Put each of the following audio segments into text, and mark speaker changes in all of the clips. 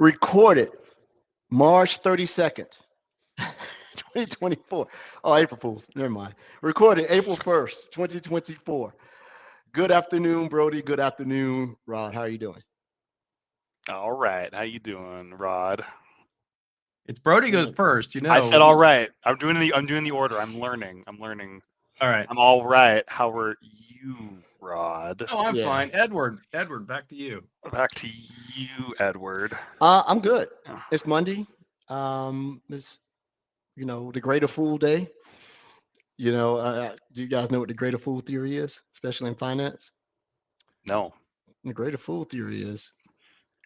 Speaker 1: Recorded March 32nd, 2024. Oh, April Fools. Never mind. Recorded April 1st, 2024. Good afternoon, Brody. Good afternoon, Rod. How are you doing?
Speaker 2: All right. How you doing, Rod?
Speaker 3: It's Brody goes first,
Speaker 2: I said all right. I'm doing the order. I'm learning.
Speaker 3: All right.
Speaker 2: I'm all right. How are you, Rod?
Speaker 3: Oh, I'm fine. Edward, back to you.
Speaker 2: Back to you, Edward.
Speaker 1: I'm good. It's Monday. It's the Greater Fool Day. Do you guys know what the Greater Fool theory is, especially in finance?
Speaker 2: No.
Speaker 1: The Greater Fool theory is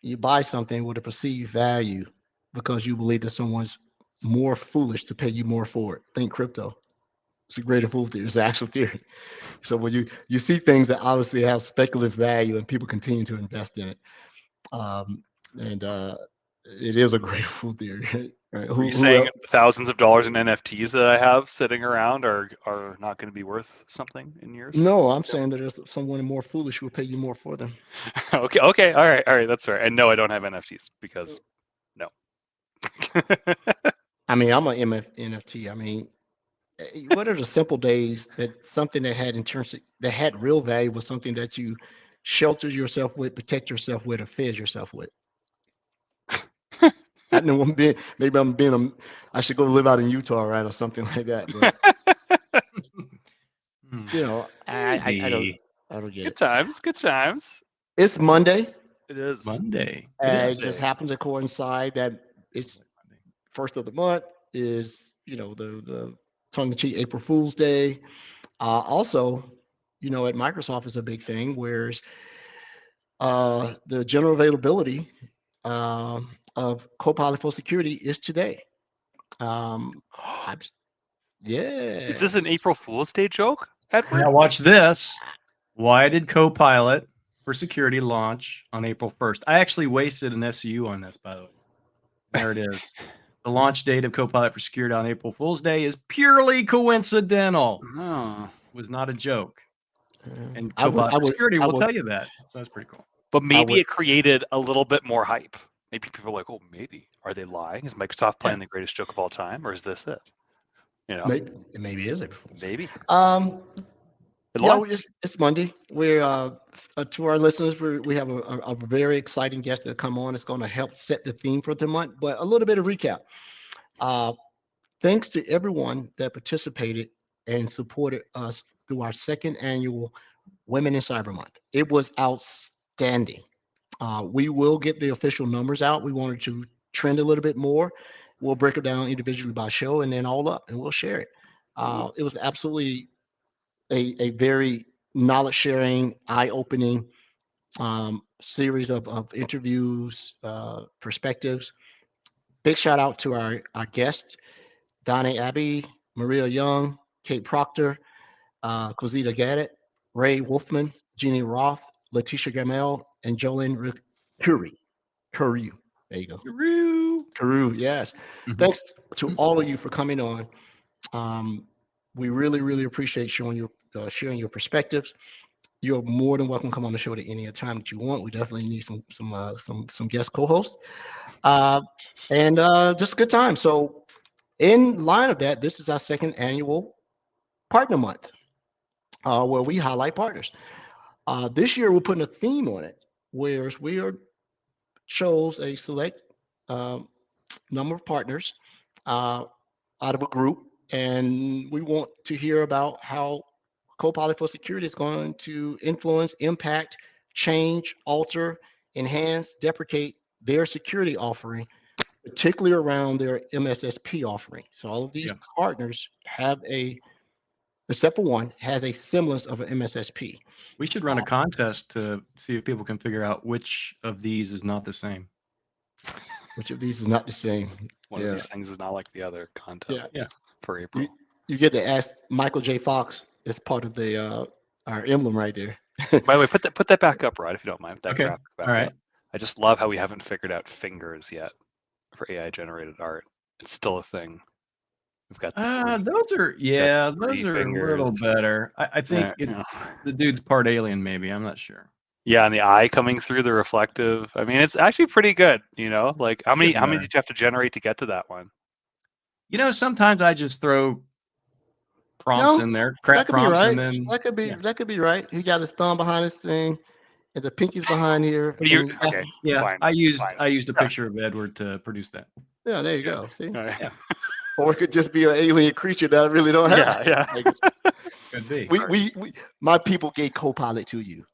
Speaker 1: you buy something with a perceived value because you believe that someone's more foolish to pay you more for it. Think crypto. It's a Greater Fool theory. It's an actual theory. So when you see things that obviously have speculative value and people continue to invest in it, it is a Greater Fool theory. Right?
Speaker 2: Are you saying thousands of dollars in NFTs that I have sitting around are not going to be worth something in years?
Speaker 1: No, I'm saying that there's someone more foolish who will pay you more for them.
Speaker 2: Okay, all right, that's fair. And no, I don't have NFTs because no.
Speaker 1: I mean, I'm an NFT. I mean, what are the simple days that something that had real value was something that you sheltered yourself with, protect yourself with, or fed yourself with? I know I should go live out in Utah, right, or something like that. But, I don't get it.
Speaker 2: Good times.
Speaker 1: It's Monday.
Speaker 2: It is
Speaker 3: Monday.
Speaker 1: It just happens to coincide that it's first of the month is the tongue-in-cheek April Fool's Day. Also, at Microsoft is a big thing, whereas the general availability of Copilot for security is today.
Speaker 2: Is this an April Fool's Day joke, Edward?
Speaker 3: Now watch this. Why did Copilot for security launch on April 1st? I actually wasted an SU on this, by the way. There it is. The launch date of Copilot for security on April Fool's Day is purely coincidental.
Speaker 2: Oh.
Speaker 3: It was not a joke. And Copilot for security will tell you that. So that's pretty cool.
Speaker 2: But maybe it created a little bit more hype. Maybe people are like, oh, maybe. Are they lying? Is Microsoft playing the greatest joke of all time? Or is this it?
Speaker 1: Maybe it is April Fool's.
Speaker 2: Maybe.
Speaker 1: It's Monday. We're to our listeners, we have a very exciting guest that come on. It's going to help set the theme for the month. But a little bit of recap. Thanks to everyone that participated and supported us through our second annual Women in Cyber Month. It was outstanding. We will get the official numbers out. We wanted to trend a little bit more. We'll break it down individually by show and then all up, and we'll share it. It was absolutely a very knowledge sharing, eye-opening series of interviews, perspectives. Big shout out to our guests, Donna Abbey, Maria Young, Kate Proctor, Quizita Gaddett, Ray Wolfman, Jeannie Roth, Letitia Gamel, and Jolene Curry. There you go. Carew, yes. Mm-hmm. Thanks to all of you for coming on. We really, really appreciate sharing your perspectives. You're more than welcome to come on the show at any time that you want. We definitely need some guest co-hosts, and just a good time. So, in line of that, this is our second annual Partner Month, where we highlight partners. This year, we're putting a theme on it, whereas we chose a select number of partners out of a group, and we want to hear about how Copilot for security is going to influence, impact, change, alter, enhance, deprecate their security offering, particularly around their MSSP offering. So all of these partners have except for one, has a semblance of an MSSP.
Speaker 3: We should run a contest to see if people can figure out which of these is not the same.
Speaker 1: Which of these is not the same?
Speaker 2: One of these things is not like the other contest.
Speaker 3: Yeah.
Speaker 2: For April.
Speaker 1: You get to ask Michael J. Fox as part of the our emblem right there.
Speaker 2: By the way, put that back up, Rod, if you don't mind. That
Speaker 3: okay. All right.
Speaker 2: Up. I just love how we haven't figured out fingers yet for AI generated art. It's still a thing. We've got
Speaker 3: those are a little better. I think the dude's part alien, maybe. I'm not sure.
Speaker 2: Yeah, and the eye coming through the reflective. I mean, it's actually pretty good. Like how many
Speaker 3: Yeah.
Speaker 2: did you have to generate to get to that one?
Speaker 3: Sometimes I just throw prompts
Speaker 1: No,
Speaker 3: in there,
Speaker 1: that
Speaker 3: crap
Speaker 1: could be
Speaker 3: prompts,
Speaker 1: right.
Speaker 3: and then
Speaker 1: That could be right. He got his thumb behind his thing, and the pinky's behind here.
Speaker 2: What do you?
Speaker 1: And
Speaker 2: Okay,
Speaker 3: yeah,
Speaker 2: fine.
Speaker 3: I used a
Speaker 2: Yeah.
Speaker 3: picture of Edward to produce that.
Speaker 1: yeah, there you
Speaker 2: Yeah.
Speaker 1: go. See,
Speaker 2: All right.
Speaker 3: Yeah.
Speaker 1: or it could just be an alien creature that I really don't have.
Speaker 2: Yeah,
Speaker 3: Could be.
Speaker 1: My people gave Copilot to you.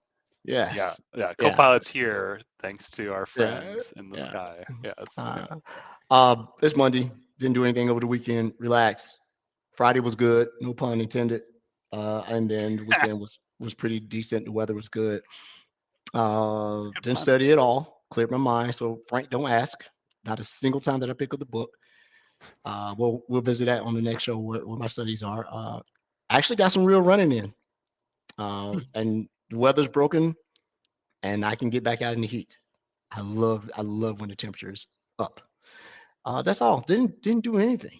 Speaker 2: yeah,
Speaker 1: Yes.
Speaker 2: yeah. Copilot's here thanks to our
Speaker 1: Yeah.
Speaker 2: friends in the
Speaker 1: Yeah.
Speaker 2: sky. Yes.
Speaker 1: It's Monday. Didn't do anything over the weekend. Relax. Friday was good. No pun intended. And then the weekend was pretty decent. The weather was good. Didn't
Speaker 2: fun.
Speaker 1: study at all. Cleared my mind. So Frank, don't ask. Not a single time that I pick up the book. We'll visit that on the next show where my studies are. I actually got some real running in. And the weather's broken, and I can get back out in the heat. I love when the temperature is up. That's all. Didn't do anything.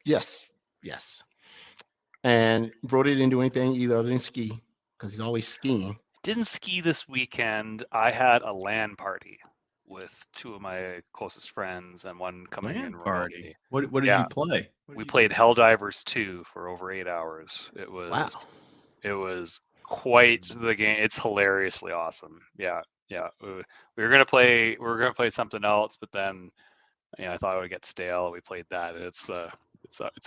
Speaker 1: Yes. And Brody didn't do anything either other than ski because he's always skiing.
Speaker 2: Didn't ski this weekend. I had a LAN party with two of my closest friends and one coming in remotely.
Speaker 3: What did you play?
Speaker 2: We played Helldivers 2 for over 8 hours. It was
Speaker 1: Wow.
Speaker 2: It was quite the game. It's hilariously awesome. Yeah. We were gonna play something else, but then I thought it would get stale. We played that. It's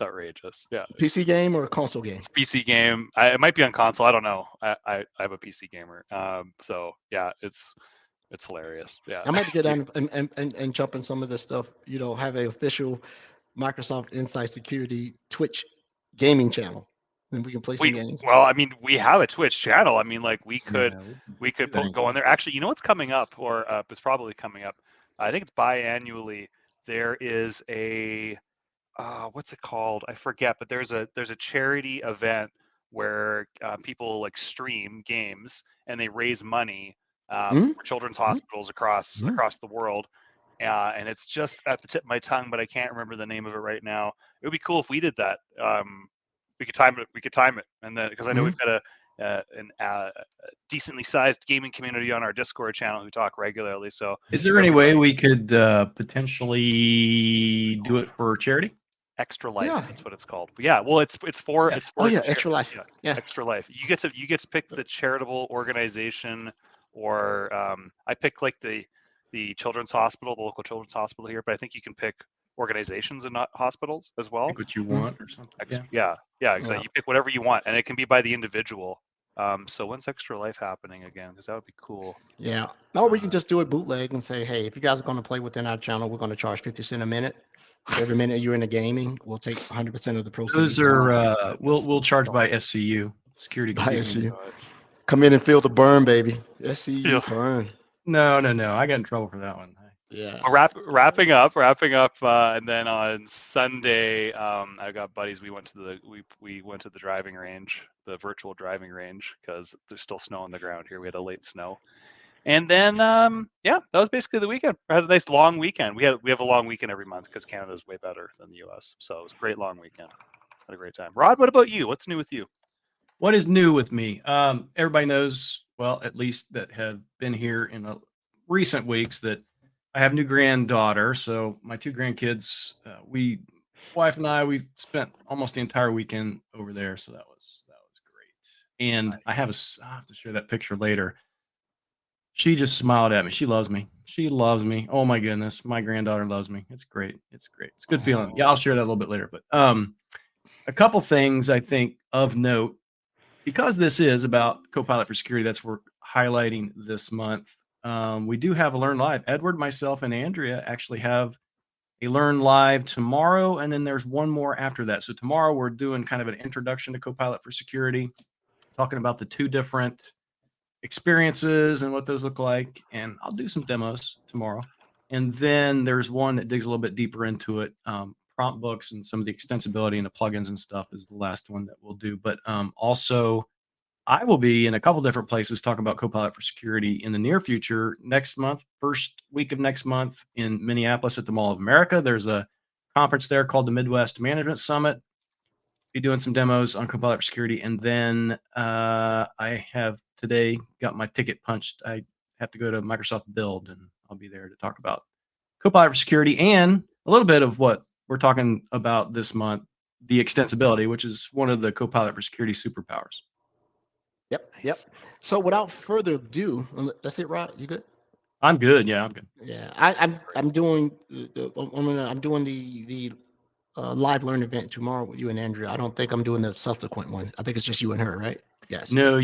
Speaker 2: outrageous. Yeah.
Speaker 1: PC game or a console game?
Speaker 2: It's a PC game. It might be on console. I don't know. I have a PC gamer. So yeah, it's hilarious. Yeah.
Speaker 1: I might get down and jump in some of this stuff. Have an official Microsoft Insight Security Twitch gaming channel, and we can play some games.
Speaker 2: Well, I mean, we have a Twitch channel. I mean, like we could go on there. Actually, you know what's coming up, or it's probably coming up. I think it's biannually. There is a what's it called? I forget, but there's a charity event where people like stream games and they raise money for children's hospitals across the world. And it's just at the tip of my tongue, but I can't remember the name of it right now. It would be cool if we did that. We could time it, and then because I know we've got a decently sized gaming community on our Discord channel who talk regularly. So,
Speaker 3: is there any way we could potentially do it for charity?
Speaker 2: Extra Life, that's what it's called. But yeah, well, it's for
Speaker 1: Extra Life. Yeah,
Speaker 2: Extra Life. You get to pick the charitable organization, or I picked like the children's hospital, the local children's hospital here. But I think you can pick organizations and not hospitals as well.
Speaker 3: Pick what you want or something.
Speaker 2: Yeah, exactly. You pick whatever you want, and it can be by the individual. So when's Extra Life happening again? Because that would be cool.
Speaker 1: Yeah. Or we can just do it bootleg and say, hey, if you guys are going to play within our channel, we're going to charge 50 cents a minute. Every minute you're in the gaming, we'll take 100% of the proceeds.
Speaker 3: Those are we'll charge by SCU, security.
Speaker 1: By SCU. Come in and feel the burn, baby. SCU burn.
Speaker 3: No. I got in trouble for that one.
Speaker 1: Yeah.
Speaker 2: Wrapping up, and then on Sunday, I got buddies. We went to the driving range, the virtual driving range, because there's still snow on the ground here. We had a late snow, and then that was basically the weekend. I had a nice long weekend. We have a long weekend every month because Canada's way better than the U.S. So it was a great long weekend. Had a great time. Rod, what about you? What's new with you?
Speaker 3: What is new with me? Everybody knows, well, at least that have been here in the recent weeks, that I have a new granddaughter. So my two grandkids, wife and I, we spent almost the entire weekend over there. So that was great. And nice. I'll have to share that picture later. She just smiled at me. She loves me. She loves me. Oh my goodness. My granddaughter loves me. It's great. It's a good feeling. Yeah, I'll share that a little bit later. But a couple things I think of note, because this is about Copilot for Security, that's what we're highlighting this month. We do have a Learn Live. Edward, myself, and Andrea actually have a Learn Live tomorrow, and then there's one more after that. So tomorrow we're doing kind of an introduction to Copilot for Security, talking about the two different experiences and what those look like, and I'll do some demos tomorrow. And then there's one that digs a little bit deeper into it. Prompt books and some of the extensibility and the plugins and stuff is the last one that we'll do. But also, I will be in a couple different places talking about Copilot for Security in the near future. Next month, first week of next month in Minneapolis at the Mall of America. There's a conference there called the Midwest Management Summit. Be doing some demos on Copilot for Security. And then I have today. Got my ticket punched. I have to go to Microsoft Build, and I'll be there to talk about Copilot for security and a little bit of what we're talking about this month, the extensibility, which is one of the Copilot for security superpowers.
Speaker 1: Yep. So without further ado, that's it, Rod. You good?
Speaker 3: I'm good. Yeah, I'm good.
Speaker 1: Yeah, I'm doing I'm doing the live learn event tomorrow with you and Andrea. I don't think I'm doing the subsequent one. I think it's just you and her, right? Yes.
Speaker 3: No,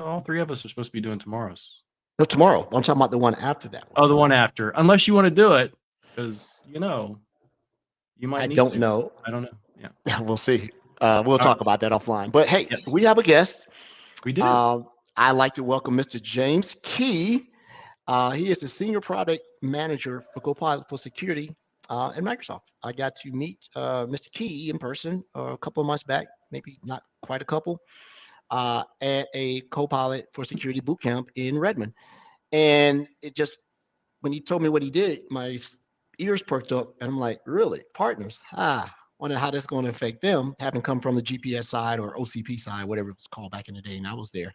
Speaker 3: all three of us are supposed to be doing tomorrow's.
Speaker 1: No, tomorrow. I'm talking about the one after that one.
Speaker 3: Oh, the one after. Unless you want to do it, because you might.
Speaker 1: I don't know.
Speaker 3: I don't know. Yeah.
Speaker 1: Yeah, we'll see. We'll talk about that offline. But hey, we have a guest.
Speaker 3: We do.
Speaker 1: I'd like to welcome Mr. James Key. He is the Senior Product Manager for Copilot for Security at Microsoft. I got to meet Mr. Key in person a couple of months back, maybe not quite a couple, at a Copilot for Security bootcamp in Redmond. And it just, when he told me what he did, my ears perked up, and I'm like, really? Partners? Wonder how that's going to affect them, having come from the GPS side or OCP side, whatever it was called back in the day, and I was there,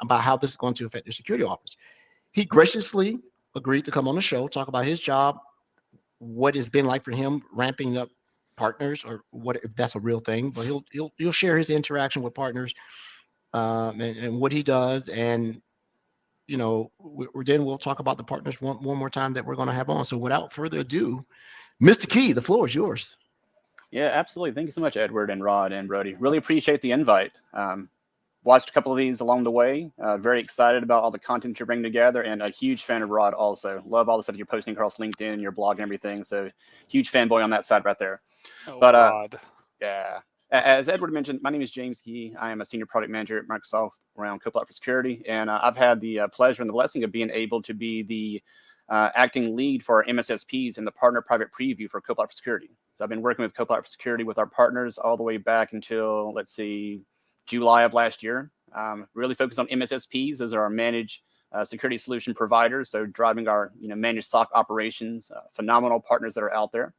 Speaker 1: about how this is going to affect their security office. He graciously agreed to come on the show, talk about his job, what it's been like for him ramping up partners, or what, if that's a real thing. But he'll share his interaction with partners and what he does, and then we'll talk about the partners one more time that we're going to have on. So without further ado, Mr. Key, the floor is yours.
Speaker 4: Yeah, absolutely. Thank you so much, Edward and Rod and Brody. Really appreciate the invite. Watched a couple of these along the way. Very excited about all the content you're bringing together, and a huge fan of Rod also. Love all the stuff you're posting across LinkedIn, your blog, and everything. So huge fanboy on that side right there.
Speaker 2: Rod.
Speaker 4: Yeah. As Edward mentioned, my name is James Key. I am a senior product manager at Microsoft around Copilot for security, and I've had the pleasure and the blessing of being able to be the acting lead for our MSSPs in the partner private preview for Copilot for security. So I've been working with Copilot for security with our partners all the way back until, July of last year. Really focused on MSSPs. Those are our managed security solution providers. So driving our managed SOC operations, phenomenal partners that are out there.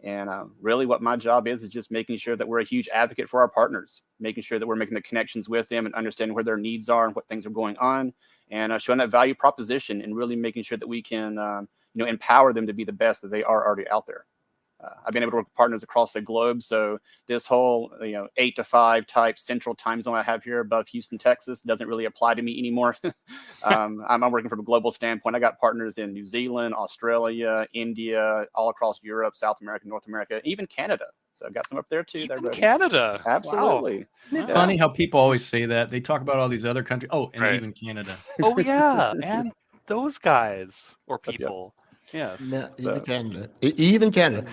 Speaker 4: And really what my job is just making sure that we're a huge advocate for our partners, making sure that we're making the connections with them and understanding where their needs are and what things are going on, and showing that value proposition and really making sure that we can empower them to be the best that they are already out there. I've been able to work with partners across the globe. So this whole 8 to 5 type central time zone I have here above Houston, Texas doesn't really apply to me anymore. I'm working from a global standpoint. I got partners in New Zealand, Australia, India, all across Europe, South America, North America, even Canada. So I've got some up there too.
Speaker 2: Even Canada.
Speaker 4: Absolutely.
Speaker 3: Wow. Isn't it funny how people always say that? They talk about all these other countries. Oh, and
Speaker 2: right.
Speaker 3: Even Canada.
Speaker 2: Oh yeah, and those guys or people. Yes.
Speaker 1: No, even Canada.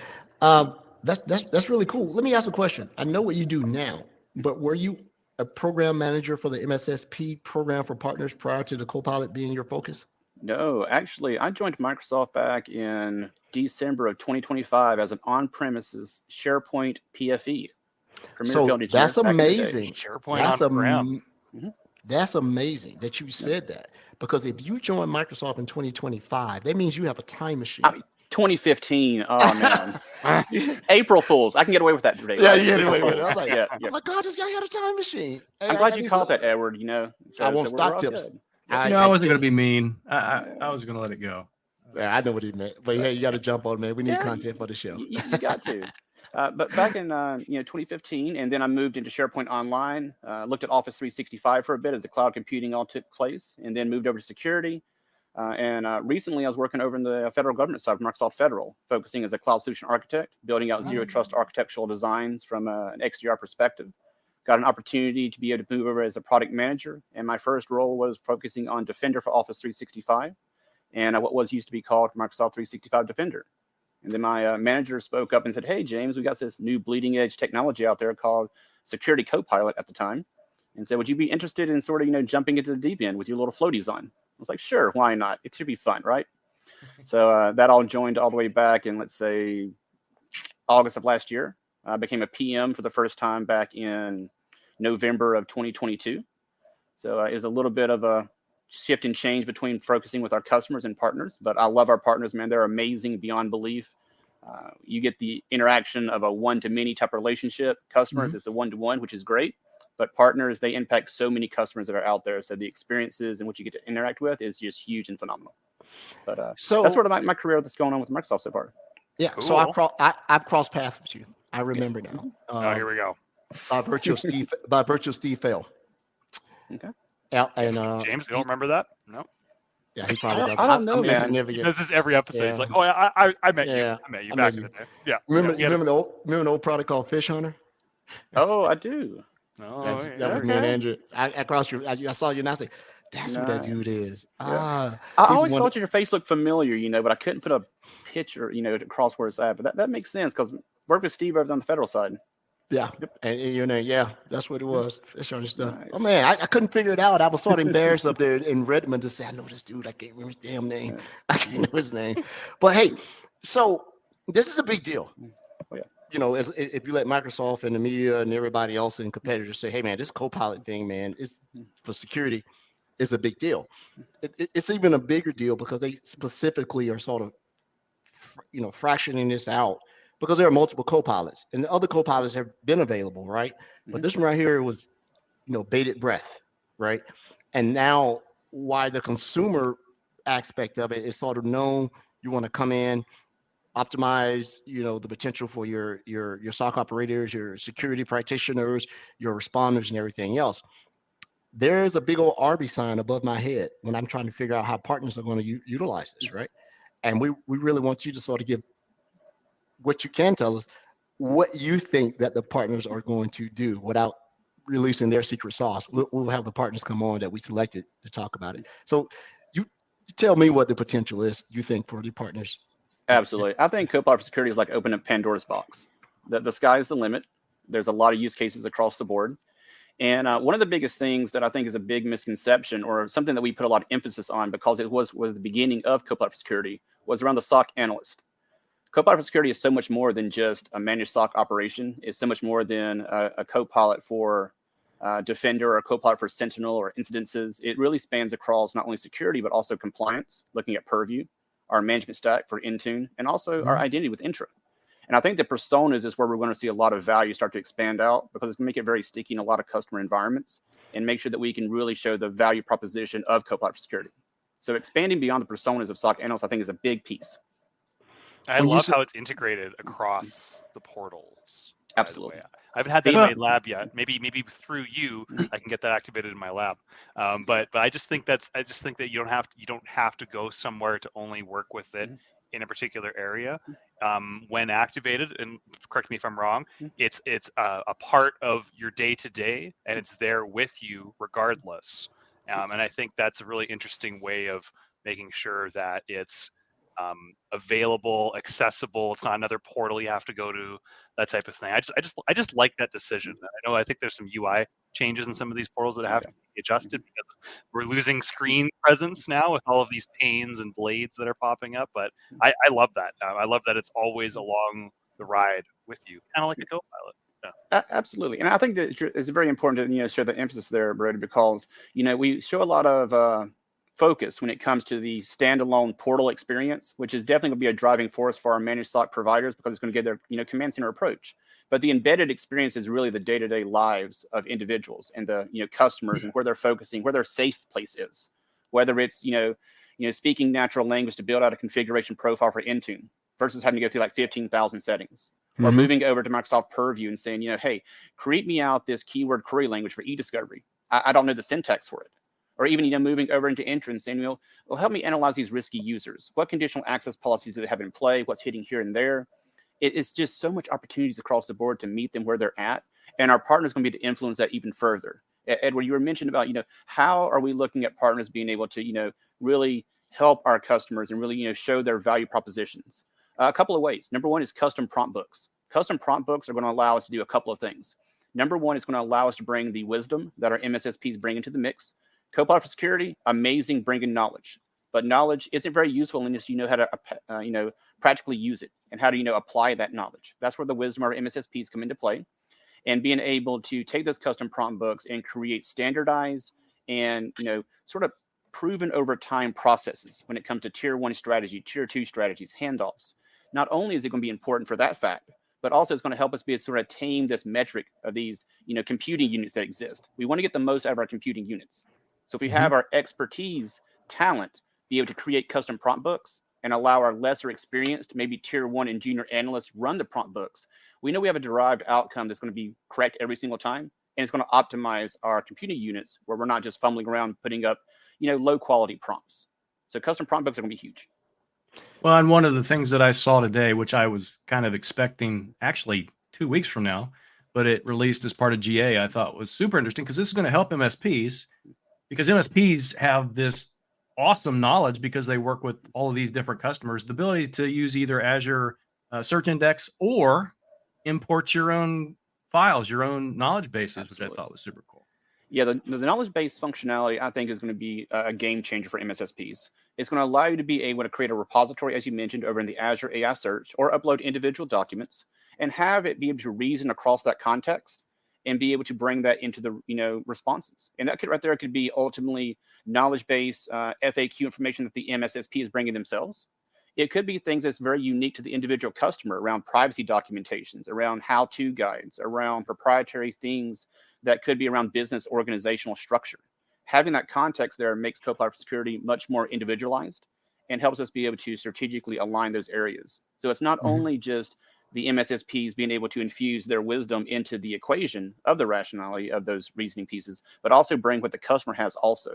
Speaker 1: That's really cool. Let me ask a question. I know what you do now, but were you a program manager for the MSSP program for partners prior to the Copilot being your focus?
Speaker 4: No, actually, I joined Microsoft back in December of 2025 as an on-premises SharePoint PFE.
Speaker 1: So that's amazing.
Speaker 2: SharePoint
Speaker 1: That's amazing that you said that, because if you join Microsoft in 2025, that means you have a time machine.
Speaker 4: 2015. Oh man, April Fools. I can get away with that today.
Speaker 1: Yeah, you get away with it. I was like,
Speaker 4: yeah.
Speaker 1: oh my God, this guy had a time machine.
Speaker 4: I'm glad you called that, Edward.
Speaker 1: I want stock tips.
Speaker 3: I wasn't going to be mean. I was going to let it go.
Speaker 1: Yeah, I know what he meant. But hey, you got to jump on, man. We need content for the show.
Speaker 4: You got to. But back in 2015, and then I moved into SharePoint Online, looked at Office 365 for a bit as the cloud computing all took place, and then moved over to security. And recently I was working over in the federal government side of Microsoft Federal, focusing as a cloud solution architect, building out zero trust architectural designs from an XDR perspective. Got an opportunity to be able to move over as a product manager. And my first role was focusing on Defender for Office 365 and what was used to be called Microsoft 365 Defender. And then my manager spoke up and said, hey, James, we got this new bleeding edge technology out there called Security Copilot at the time. And said, would you be interested in sort of, jumping into the deep end with your little floaties on? I was like, sure, why not? It should be fun, right? So that all joined all the way back in, let's say, August of last year. I became a PM for the first time back in November of 2022. So it was a little bit of a shift and change between focusing with our customers and partners. But I love our partners, man. They're amazing beyond belief. You get the interaction of a one-to-many type relationship. Customers, it's a one-to-one, which is great. but partners, they impact so many customers that are out there. So the experiences and what you get to interact with is just huge and phenomenal. But
Speaker 1: So
Speaker 4: that's sort of my career that's going on with Microsoft so far.
Speaker 1: yeah,
Speaker 2: Cool.
Speaker 1: so I've crossed paths with you. I remember now.
Speaker 2: Oh, here we go.
Speaker 1: By virtue of Steve Fell.
Speaker 4: Okay.
Speaker 1: And
Speaker 2: James, you don't remember that? No.
Speaker 1: yeah, he probably does.
Speaker 4: I don't know,
Speaker 1: I'm
Speaker 4: man.
Speaker 1: insignificant.
Speaker 2: He does this every episode. He's
Speaker 1: Yeah.
Speaker 2: like, "Oh, I met you.
Speaker 1: Yeah,
Speaker 2: I met you
Speaker 1: I
Speaker 2: back
Speaker 1: met
Speaker 2: in
Speaker 1: you.
Speaker 2: the day." Yeah.
Speaker 1: Remember
Speaker 2: we had a-
Speaker 1: the old product called Fish Hunter?
Speaker 4: Oh, I do.
Speaker 2: Oh,
Speaker 1: That
Speaker 2: yeah.
Speaker 1: was me and
Speaker 4: Okay.
Speaker 1: Andrew. I crossed you. I saw you and I said, "That's who that dude
Speaker 4: Nice.
Speaker 1: is."
Speaker 4: Yeah.
Speaker 1: Ah,
Speaker 4: I
Speaker 1: he's
Speaker 4: always
Speaker 1: one.
Speaker 4: thought your face looked familiar, but I couldn't put a picture, across where it's at. But that makes sense because work with Steve over on the federal side.
Speaker 1: Yeah, and yeah, that's what it was. Fish Hunter stuff.
Speaker 4: Nice.
Speaker 1: Oh man, I couldn't figure it out. I was sort of embarrassed up there in Redmond to say, "I know this dude. I can't remember his damn name.
Speaker 4: Yeah.
Speaker 1: I can't know his name." But hey, so this is a big deal.
Speaker 4: Oh, yeah.
Speaker 1: If you let Microsoft and the media and everybody else and competitors say, "Hey man, this Copilot thing, man, is for security." Is a big deal. It's even a bigger deal because they specifically are sort of, fractioning this out because there are multiple co-pilots and the other co-pilots have been available, right? But this one right here was, bated breath, right? And now why the consumer aspect of it is sort of known, you want to come in, optimize, the potential for your SOC operators, your security practitioners, your responders, and everything else. There's a big old Arby sign above my head when I'm trying to figure out how partners are going to utilize this, right? And we really want you to sort of give what you can tell us, what you think that the partners are going to do without releasing their secret sauce. We'll have the partners come on that we selected to talk about it. So you tell me what the potential is you think for the partners.
Speaker 4: Absolutely. I think Copilot for Security is like opening Pandora's box. The sky's the limit. There's a lot of use cases across the board. And one of the biggest things that I think is a big misconception or something that we put a lot of emphasis on because it was the beginning of Copilot for Security was around the SOC analyst. Copilot for Security is so much more than just a managed SOC operation. It's so much more than a Copilot for Defender or a Copilot for Sentinel or incidences. It really spans across not only security, but also compliance, looking at Purview, our management stack for Intune, and also our identity with Intra. And I think the personas is where we're going to see a lot of value start to expand out because it's going to make it very sticky in a lot of customer environments and make sure that we can really show the value proposition of Copilot for Security. So expanding beyond the personas of SOC analysts, I think, is a big piece.
Speaker 2: I love how it's integrated across the portals.
Speaker 4: Absolutely.
Speaker 2: I haven't had that in my lab yet. Maybe through you, I can get that activated in my lab. But I just think that you don't have to go somewhere to only work with it in a particular area. When activated, and correct me if I'm wrong, it's a part of your day to day, and it's there with you regardless. And I think that's a really interesting way of making sure that it's available, accessible. It's not another portal you have to go to, that type of thing. I just like that decision. I think there's some UI changes in some of these portals that have to be adjusted because we're losing screen presence now with all of these panes and blades that are popping up. But I love that. I love that it's always along the ride with you, kind of like a Copilot.
Speaker 4: Yeah. Absolutely. And I think that it's very important to show the emphasis there, Brody, because we show a lot of focus when it comes to the standalone portal experience, which is definitely going to be a driving force for our managed SOC providers because it's going to give their command center approach. But the embedded experience is really the day-to-day lives of individuals and the customers and where they're focusing, where their safe place is, whether it's speaking natural language to build out a configuration profile for Intune versus having to go through like 15,000 settings, or moving over to Microsoft Purview and saying, hey, create me out this keyword query language for e-discovery. I don't know the syntax for it. Or even, moving over into entrance and, help me analyze these risky users. What conditional access policies do they have in play? What's hitting here and there? It's just so much opportunities across the board to meet them where they're at. And our partners going to be to influence that even further. Edward, you were mentioned about, how are we looking at partners being able to, really help our customers and really, show their value propositions? A couple of ways. Number one is custom prompt books. Custom prompt books are going to allow us to do a couple of things. Number one, it's going to allow us to bring the wisdom that our MSSPs bring into the mix. Copilot for Security, amazing bringing knowledge, but knowledge isn't very useful unless you know how to, practically use it and how to, apply that knowledge. That's where the wisdom of our MSSPs come into play, and being able to take those custom prompt books and create standardized and, sort of proven over time processes when it comes to tier 1 strategy, tier 2 strategies, handoffs. Not only is it going to be important for that fact, but also it's going to help us be able to sort of tame this metric of these, computing units that exist. We want to get the most out of our computing units. So if we have our expertise, talent, be able to create custom prompt books and allow our lesser experienced, maybe tier 1 and junior analysts run the prompt books, we know we have a derived outcome that's going to be correct every single time. And it's going to optimize our computing units where we're not just fumbling around putting up, low quality prompts. So custom prompt books are going to be huge.
Speaker 3: Well, and one of the things that I saw today, which I was kind of expecting actually 2 weeks from now, but it released as part of GA, I thought was super interesting because this is going to help MSPs, because MSPs have this awesome knowledge because they work with all of these different customers, the ability to use either Azure Search Index or import your own files, your own knowledge bases,
Speaker 4: Absolutely.
Speaker 3: which I thought was super cool.
Speaker 4: Yeah, the knowledge base functionality, I think, is going to be a game changer for MSSPs. It's going to allow you to be able to create a repository, as you mentioned, over in the Azure AI Search, or upload individual documents and have it be able to reason across that context and be able to bring that into the responses. And that could right there could be ultimately knowledge base FAQ information that the MSSP is bringing themselves. It could be things that's very unique to the individual customer around privacy documentations, around how-to guides, around proprietary things that could be around business organizational structure. Having that context there makes Copilot for Security much more individualized and helps us be able to strategically align those areas. So it's not only just the MSSPs being able to infuse their wisdom into the equation of the rationality of those reasoning pieces, but also bring what the customer has also.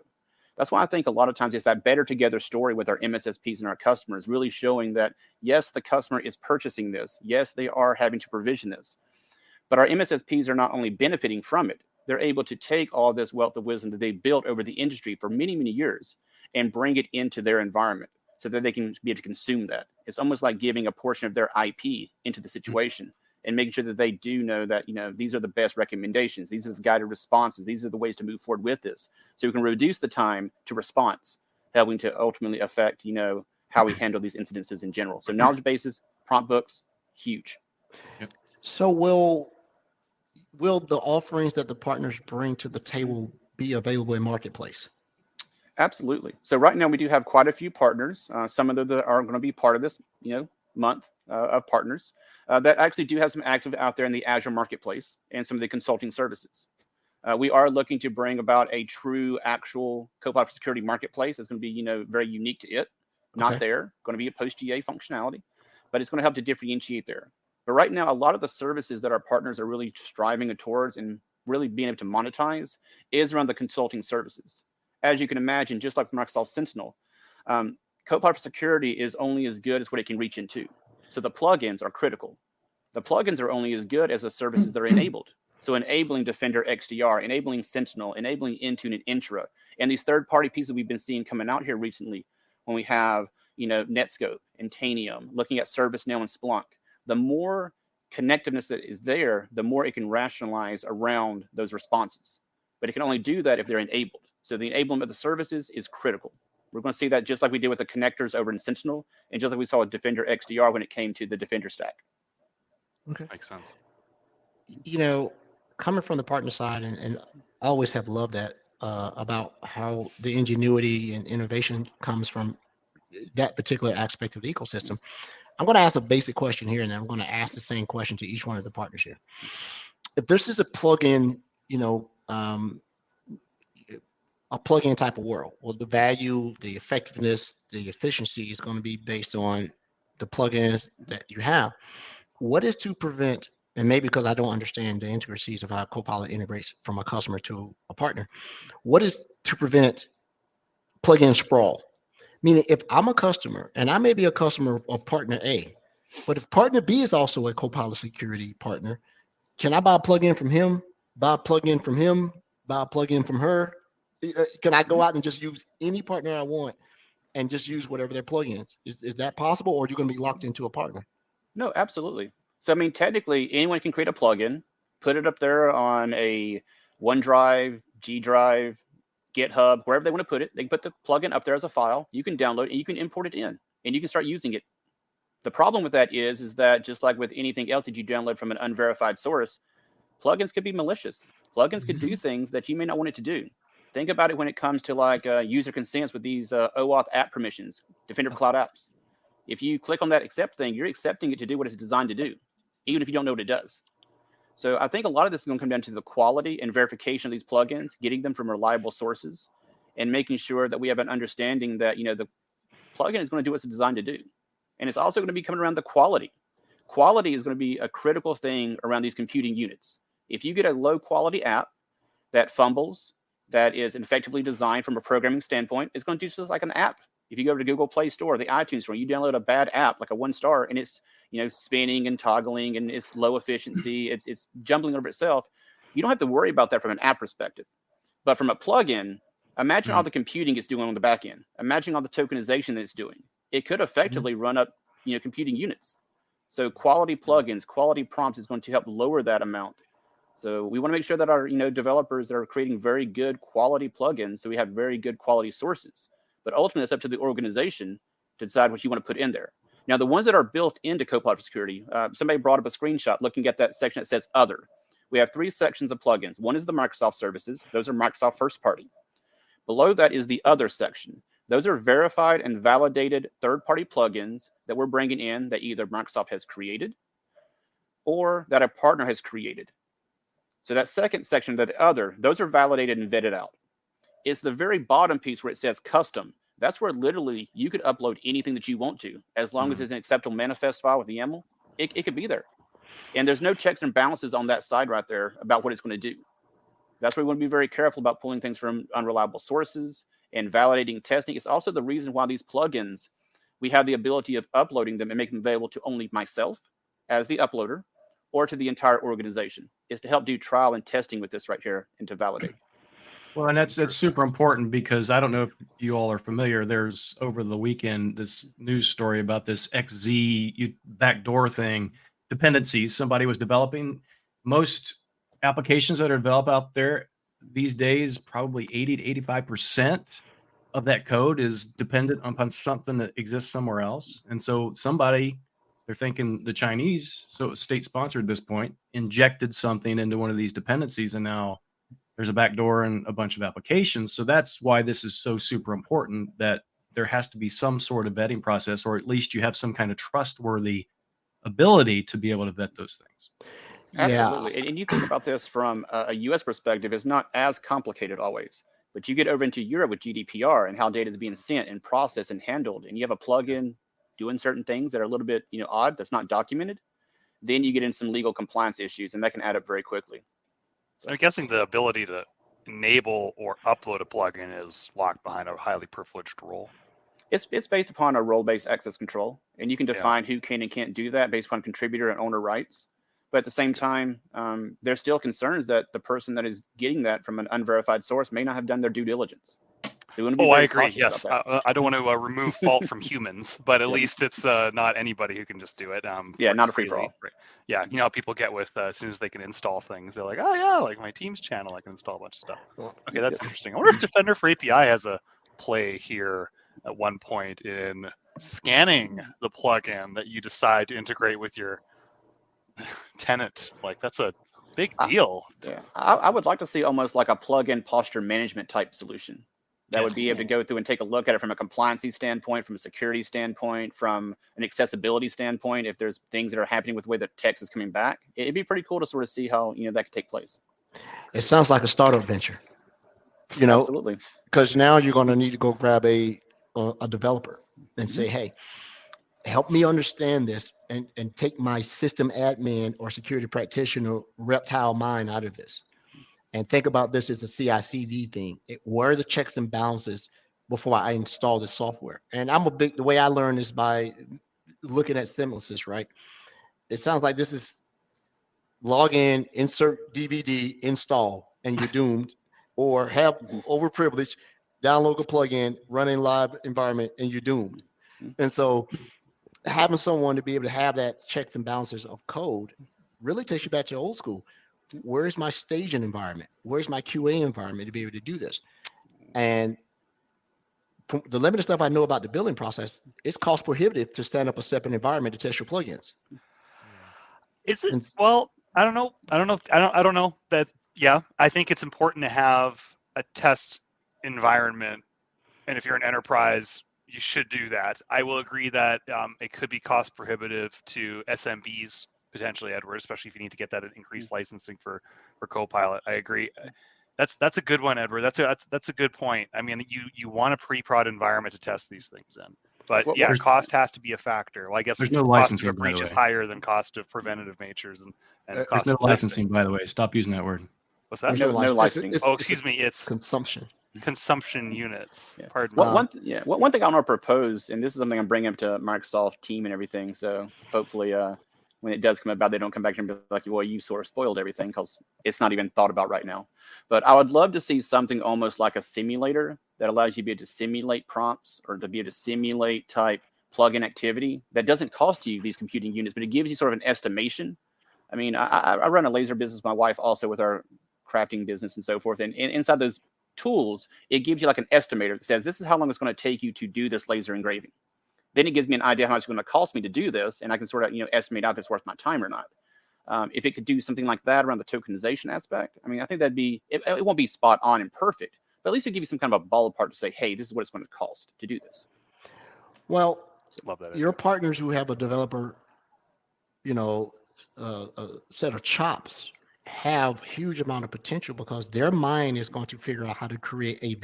Speaker 4: That's why I think a lot of times it's that better together story with our MSSPs and our customers, really showing that, yes, the customer is purchasing this. Yes, they are having to provision this. But our MSSPs are not only benefiting from it, they're able to take all this wealth of wisdom that they've built over the industry for many, many years and bring it into their environment so that they can be able to consume that. It's almost like giving a portion of their IP into the situation and making sure that they do know that, these are the best recommendations. These are the guided responses. These are the ways to move forward with this. So we can reduce the time to response, helping to ultimately affect, how we handle these incidences in general. So knowledge bases, prompt books, huge.
Speaker 1: So will the offerings that the partners bring to the table be available in Marketplace?
Speaker 4: Absolutely. So right now we do have quite a few partners. Some of them that are going to be part of this, month of partners that actually do have some active out there in the Azure Marketplace and some of the consulting services. We are looking to bring about a true, actual Copilot for Security marketplace. It's going to be, very unique to it. Not there. Going to be a post-GA functionality, but it's going to help to differentiate there. But right now, a lot of the services that our partners are really striving towards and really being able to monetize is around the consulting services. As you can imagine, just like Microsoft Sentinel, Copilot for Security is only as good as what it can reach into. So the plugins are critical. The plugins are only as good as the services that are enabled. So enabling Defender XDR, enabling Sentinel, enabling Intune and Intra, and these third-party pieces we've been seeing coming out here recently when we have, Netscope and Tanium, looking at ServiceNow and Splunk. The more connectiveness that is there, the more it can rationalize around those responses. But it can only do that if they're enabled. So the enablement of the services is critical. We're going to see that just like we did with the connectors over in Sentinel, and just like we saw with Defender XDR when it came to the Defender stack.
Speaker 1: Okay.
Speaker 2: Makes sense.
Speaker 1: Coming from the partner side, and I always have loved that about how the ingenuity and innovation comes from that particular aspect of the ecosystem. I'm going to ask a basic question here, and then I'm going to ask the same question to each one of the partners here. If this is a plugin, a plug-in type of world, well, the value, the effectiveness, the efficiency is going to be based on the plugins that you have. What is to prevent, and maybe because I don't understand the intricacies of how Copilot integrates from a customer to a partner, what is to prevent plug-in sprawl? Meaning, if I'm a customer, and I may be a customer of partner A, but if partner B is also a Copilot security partner, can I buy a plugin from him, buy a plugin from him, buy a plugin from her? Can I go out and just use any partner I want and just use whatever their plugins? Is that possible, or are you going to be locked into a partner?
Speaker 4: No, absolutely. So, technically, anyone can create a plugin, put it up there on a OneDrive, G Drive, GitHub, wherever they want to put it. They can put the plugin up there as a file. You can download it and you can import it in, and you can start using it. The problem with that is that just like with anything else that you download from an unverified source, plugins could be malicious. Plugins could do things that you may not want it to do. Think about it when it comes to like user consents with these OAuth app permissions, Defender for Cloud Apps. If you click on that accept thing, you're accepting it to do what it's designed to do. even if you don't know what it does. So I think a lot of this is going to come down to the quality and verification of these plugins, getting them from reliable sources, and making sure that we have an understanding that, the plugin is going to do what it's designed to do. And it's also going to be coming around the quality. Quality is going to be a critical thing around these computing units. If you get a low quality app that fumbles, that is effectively designed from a programming standpoint, it's going to do just like an app. If you go to the Google Play Store, the iTunes Store, you download a bad app, like a 1-star, and it's spinning and toggling, and it's low efficiency, it's jumbling over itself. You don't have to worry about that from an app perspective. But from a plugin, imagine all the computing it's doing on the back end. Imagine all the tokenization that it's doing. It could effectively run up, computing units. So quality plugins, quality prompts is going to help lower that amount. So we want to make sure that our developers are creating very good quality plugins, so we have very good quality sources. But ultimately, it's up to the organization to decide what you want to put in there. Now, the ones that are built into Copilot for Security, somebody brought up a screenshot looking at that section that says Other. We have 3 sections of plugins. One is the Microsoft services. Those are Microsoft first party. Below that is the Other section. Those are verified and validated third-party plugins that we're bringing in that either Microsoft has created or that a partner has created. So that second section, that Other, those are validated and vetted out. It's the very bottom piece where it says custom. That's where literally you could upload anything that you want to, as long as it's an acceptable manifest file with the YAML, it could be there. And there's no checks and balances on that side right there about what it's going to do. That's why we want to be very careful about pulling things from unreliable sources and validating testing. It's also the reason why these plugins, we have the ability of uploading them and making them available to only myself as the uploader or to the entire organization, is to help do trial and testing with this right here and to validate.
Speaker 3: Well, and that's super important, because I don't know if you all are familiar. There's over the weekend this news story about this XZ backdoor thing, dependencies somebody was developing. Most applications that are developed out there these days, probably 80 to 85% of that code is dependent upon something that exists somewhere else. And so somebody, they're thinking the Chinese, so it's state sponsored at this point, injected something into one of these dependencies, and now there's a backdoor in a bunch of applications. So that's why this is so super important, that there has to be some sort of vetting process, or at least you have some kind of trustworthy ability to be able to vet those things.
Speaker 4: Absolutely. And you think about this from a U.S. perspective, it's not as complicated always. But you get over into Europe with GDPR and how data is being sent and processed and handled, and you have a plugin doing certain things that are a little bit odd, that's not documented, then you get in some legal compliance issues, and that can add up very quickly.
Speaker 2: I'm guessing the ability to enable or upload a plugin is locked behind a highly privileged role.
Speaker 4: It's based upon a role-based access control, and you can define who can and can't do that based upon contributor and owner rights. But at the same time, there's still concerns that the person that is getting that from an unverified source may not have done their due diligence. So
Speaker 2: I agree. Yes, I don't want to remove fault from humans, but at least it's not anybody who can just do it.
Speaker 4: Not a free for all.
Speaker 2: Yeah, how people get with as soon as they can install things, they're like, oh yeah, like my Teams channel, I can install a bunch of stuff. Okay, that's interesting. I wonder if Defender for API has a play here at one point in scanning the plugin that you decide to integrate with your tenant. Like, that's a big deal.
Speaker 4: I would like to see almost like a plugin posture management type solution that would be able to go through and take a look at it from a compliancy standpoint, from a security standpoint, from an accessibility standpoint. If there's things that are happening with the way that text is coming back, it'd be pretty cool to sort of see how that could take place.
Speaker 1: It sounds like a startup venture,
Speaker 4: Absolutely.
Speaker 1: because now you're going to need to go grab a developer and say, hey, help me understand this and take my system admin or security practitioner reptile mind out of this. And think about this as a CI/CD thing. Where are the checks and balances before I install the software? And the way I learn is by looking at sentences, right? It sounds like this is log in, insert DVD, install, and you're doomed. Or have overprivileged, download a plugin, run in live environment, and you're doomed. And so having someone to be able to have that checks and balances of code really takes you back to old school. Where's my staging environment? Where's my QA environment to be able to do this? And from the limited stuff I know about the building process, it's cost prohibitive to stand up a separate environment to test your plugins.
Speaker 2: Is it? Well, I don't know. I don't know that. Yeah, I think it's important to have a test environment, and if you're an enterprise, you should do that. I will agree that it could be cost prohibitive to SMBs potentially, Edward, especially if you need to get that increased licensing for Copilot. I agree. That's a good one, Edward. That's a good point. I mean, you want a pre-prod environment to test these things in, but
Speaker 4: Well,
Speaker 2: yeah, cost has to be a factor. Well, I guess
Speaker 3: there's no
Speaker 2: cost of
Speaker 3: licensing,
Speaker 2: a
Speaker 3: by the
Speaker 2: breach is
Speaker 3: way.
Speaker 2: higher than cost of preventative measures and
Speaker 3: There's
Speaker 2: cost
Speaker 3: no
Speaker 2: of
Speaker 3: licensing,
Speaker 2: testing.
Speaker 3: by the way. Stop using that word.
Speaker 2: What's that?
Speaker 4: No licensing.
Speaker 2: Excuse me. It's
Speaker 1: consumption.
Speaker 2: Consumption units.
Speaker 4: Yeah.
Speaker 2: Pardon me.
Speaker 4: One thing I want to propose, and this is something I'm bringing up to Microsoft team and everything. So hopefully, when it does come about, they don't come back and be like, "Well, you sort of spoiled everything," because it's not even thought about right now. But I would love to see something almost like a simulator that allows you to be able to simulate prompts or to be able to simulate type plugin activity that doesn't cost you these computing units, but it gives you sort of an estimation. I mean, I run a laser business, my wife also, with our crafting business and so forth. And inside those tools, it gives you like an estimator that says, this is how long it's going to take you to do this laser engraving. Then it gives me an idea how much it's going to cost me to do this. And I can sort of, estimate out if it's worth my time or not. If it could do something like that around the tokenization aspect, I mean, I think that'd be, it won't be spot on and perfect, but at least it'd give you some kind of a ballpark to say, hey, this is what it's going to cost to do this.
Speaker 1: Well,
Speaker 2: Love that.
Speaker 1: your partners who have a developer, set of chops have huge amount of potential because their mind is going to figure out how to create a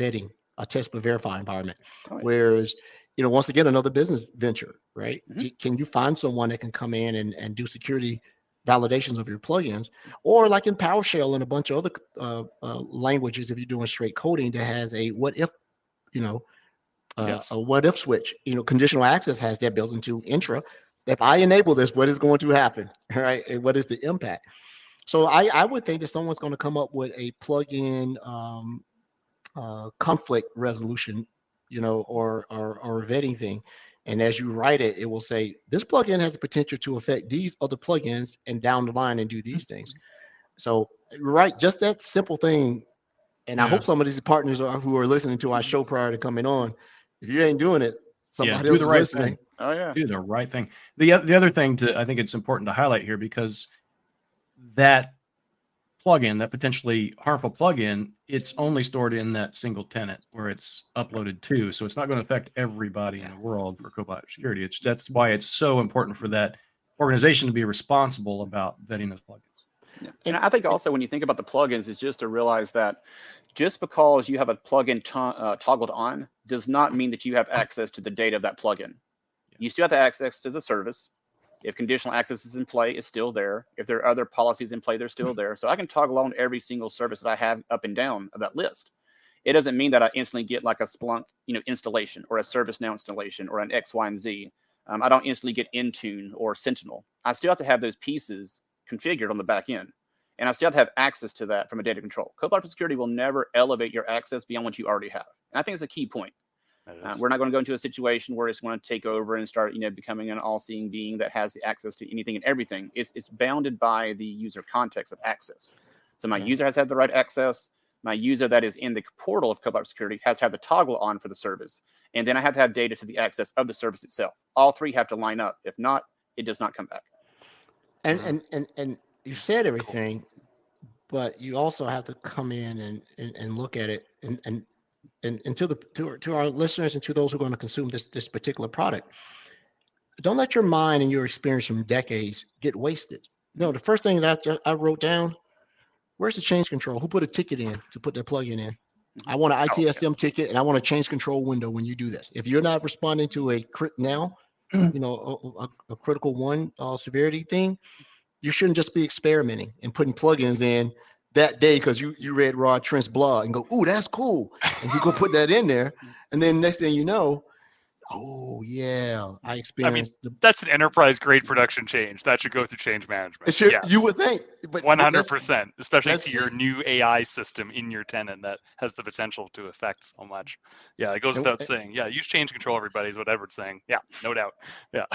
Speaker 1: test but verify environment.
Speaker 4: Oh, yeah.
Speaker 1: Whereas, once again, another business venture, right?
Speaker 4: Mhm.
Speaker 1: Can you find someone that can come in and do security validations of your plugins, or like in PowerShell and a bunch of other languages, if you're doing straight coding, that has a what if,
Speaker 4: Yes.
Speaker 1: a what if switch. Conditional access has that built into Intra. If I enable this, what is going to happen, right? And what is the impact? So I would think that someone's going to come up with a plugin conflict resolution, or vetting thing. And as you write it, it will say this plugin has the potential to affect these other plugins and down the line and do these things. So right, just that simple thing. And I hope some of these partners who are listening to our show prior to coming on, if you ain't doing it, somebody else is listening.
Speaker 3: Thing.
Speaker 4: Oh yeah,
Speaker 3: do the right thing. The other thing I think it's important to highlight here, because that plugin, that potentially harmful plugin, it's only stored in that single tenant where it's uploaded to. So it's not going to affect everybody in the world for Copilot security. That's why it's so important for that organization to be responsible about vetting those plugins.
Speaker 4: Yeah. And I think also when you think about the plugins, is just to realize that just because you have a plugin toggled on does not mean that you have access to the data of that plugin. You still have access to the service. If conditional access is in play, it's still there. If there are other policies in play, they're still there. So I can toggle on every single service that I have up and down of that list. It doesn't mean that I instantly get like a Splunk, installation, or a ServiceNow installation, or an X, Y, and Z. I don't instantly get Intune or Sentinel. I still have to have those pieces configured on the back end. And I still have to have access to that from a data control. Copilot for Security will never elevate your access beyond what you already have. And I think it's a key point. We're not going to go into a situation where it's going to take over and start, becoming an all-seeing being that has the access to anything and everything. It's bounded by the user context of access. So my user has to have the right access. My user that is in the portal of Copilot for Security has to have the toggle on for the service. And then I have to have data to the access of the service itself. All three have to line up. If not, it does not come back.
Speaker 1: And you said everything, but you also have to come in and look at it and to our listeners and to those who are going to consume this particular product. Don't let your mind and your experience from decades get wasted. The first thing that I wrote down, where's the change control? Who put a ticket in to put the plugin in? I want an ITSM ticket, and I want a change control window when you do this. If you're not responding to a critical one severity thing, you shouldn't just be experimenting and putting plugins in that day because you read Rod Trent's blog and go, "Ooh, that's cool," and you go put that in there, and then next thing you know, oh yeah, I experienced.
Speaker 2: That's an enterprise-grade production change that should go through change management.
Speaker 1: It should, you would think, but
Speaker 2: 100%, especially to your new AI system in your tenant that has the potential to affect so much. Yeah, it goes without saying. Yeah, use change control, everybody, is what Edward's saying. Yeah, no doubt. Yeah.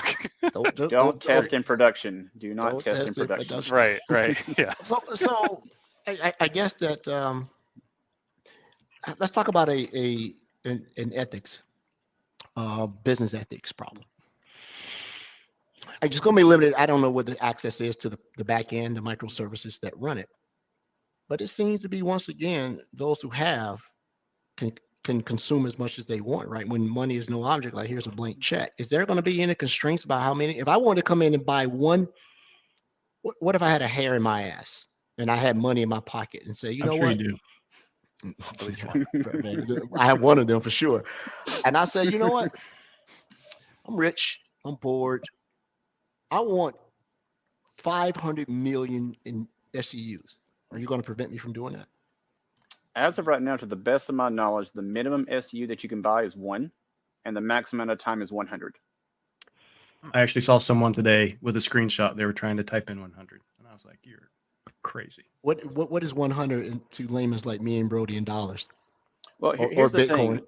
Speaker 4: Don't test in production. Do not test in production.
Speaker 2: Right. Yeah.
Speaker 1: So I guess that let's talk about an ethics. Business ethics problem. I'm just going to be limited. I don't know what the access is to the back end, the microservices that run it, but it seems to be, once again, those who have can consume as much as they want, right? When money is no object, like here's a blank check. Is there going to be any constraints about how many? If I wanted to come in and buy one What if I had a hair in my ass and I had money in my pocket and say, you
Speaker 3: I'm
Speaker 1: know
Speaker 3: sure
Speaker 1: what?
Speaker 3: you do.
Speaker 2: At least one.
Speaker 1: I have one of them for sure. And I say, you know what? I'm rich. I'm bored. I want 500 million in SEUs. Are you going to prevent me from doing that?
Speaker 4: As of right now, to the best of my knowledge, the minimum SU that you can buy is 1, and the maximum amount of time is 100.
Speaker 3: I actually saw someone today with a screenshot. They were trying to type in 100, and I was like, "You're crazy."
Speaker 1: What is 100 to layman's like me and Brody in dollars?
Speaker 4: Well,
Speaker 1: Or
Speaker 4: here's the
Speaker 1: Bitcoin?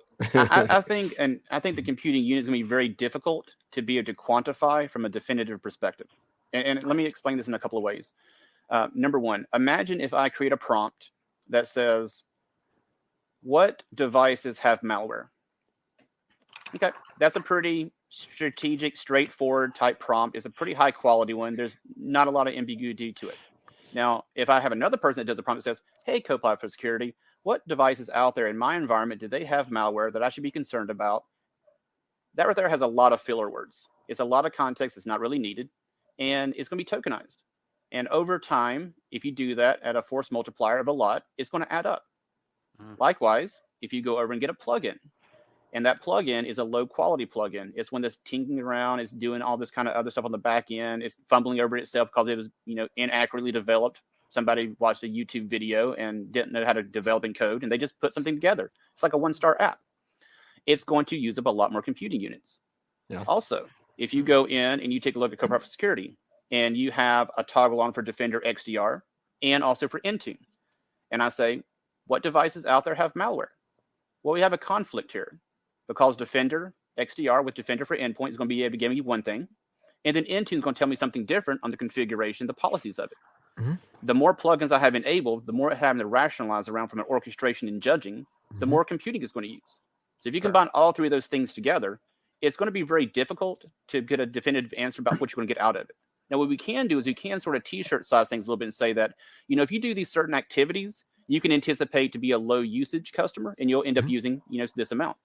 Speaker 4: thing. I think the computing unit is going to be very difficult to be able to quantify from a definitive perspective. And let me explain this in a couple of ways. Number one, imagine if I create a prompt that says, "What devices have malware?" Okay, that's a pretty strategic, straightforward type prompt. It's a pretty high quality one. There's not a lot of ambiguity to it. Now, if I have another person that does a prompt that says, "Hey, Copilot for security, what devices out there in my environment do they have malware that I should be concerned about?" That right there has a lot of filler words. It's a lot of context that's not really needed, and it's going to be tokenized. And over time, if you do that at a force multiplier of a lot, it's going to add up. Likewise, if you go over and get a plugin, and that plugin is a low quality plugin, it's one that's tinkering around, it's doing all this kind of other stuff on the back end, it's fumbling over itself because it was, inaccurately developed. Somebody watched a YouTube video and didn't know how to develop in code, and they just put something together. It's like a 1-star app. It's going to use up a lot more computing units.
Speaker 1: Yeah.
Speaker 4: Also, if you go in and you take a look at Copilot for security, and you have a toggle on for Defender XDR and also for Intune, and I say, what devices out there have malware? Well, we have a conflict here, because Defender XDR with Defender for Endpoint is going to be able to give me one thing, and then Intune is going to tell me something different on the configuration, the policies of it.
Speaker 1: Mm-hmm.
Speaker 4: The more plugins I have enabled, the more I have to rationalize around from an orchestration and judging, the more computing it's going to use. So if you combine all three of those things together, it's going to be very difficult to get a definitive answer about what you're going to get out of it. Now, what we can do is we can sort of t-shirt size things a little bit and say that, if you do these certain activities, you can anticipate to be a low usage customer and you'll end up using, this amount.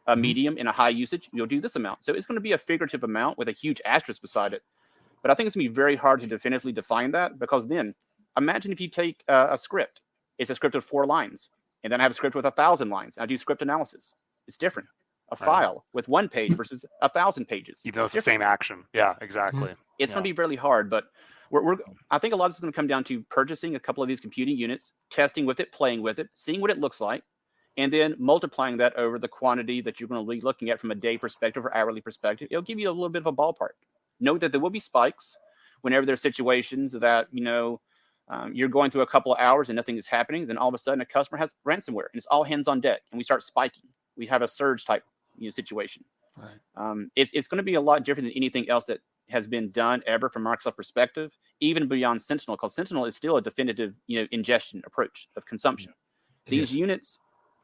Speaker 4: A medium and a high usage, you'll do this amount. So it's going to be a figurative amount with a huge asterisk beside it. But I think it's going to be very hard to definitively define that, because then imagine if you take a script. It's a script of 4 lines, and then I have a script with 1,000 lines. I do script analysis. It's different. A file with 1 page versus 1,000 pages.
Speaker 2: Even though it's the same action. Yeah, exactly.
Speaker 4: It's going to be really hard, but I think a lot of it's going to come down to purchasing a couple of these computing units, testing with it, playing with it, seeing what it looks like, and then multiplying that over the quantity that you're going to be looking at from a day perspective or hourly perspective. It'll give you a little bit of a ballpark. Note that there will be spikes whenever there's situations that, you're going through a couple of hours and nothing is happening. Then all of a sudden a customer has ransomware and it's all hands on deck and we start spiking. We have a surge type situation. Right. It's going to be a lot different than anything else that has been done ever from Microsoft perspective, even beyond Sentinel, because Sentinel is still a definitive, ingestion approach of consumption. These units,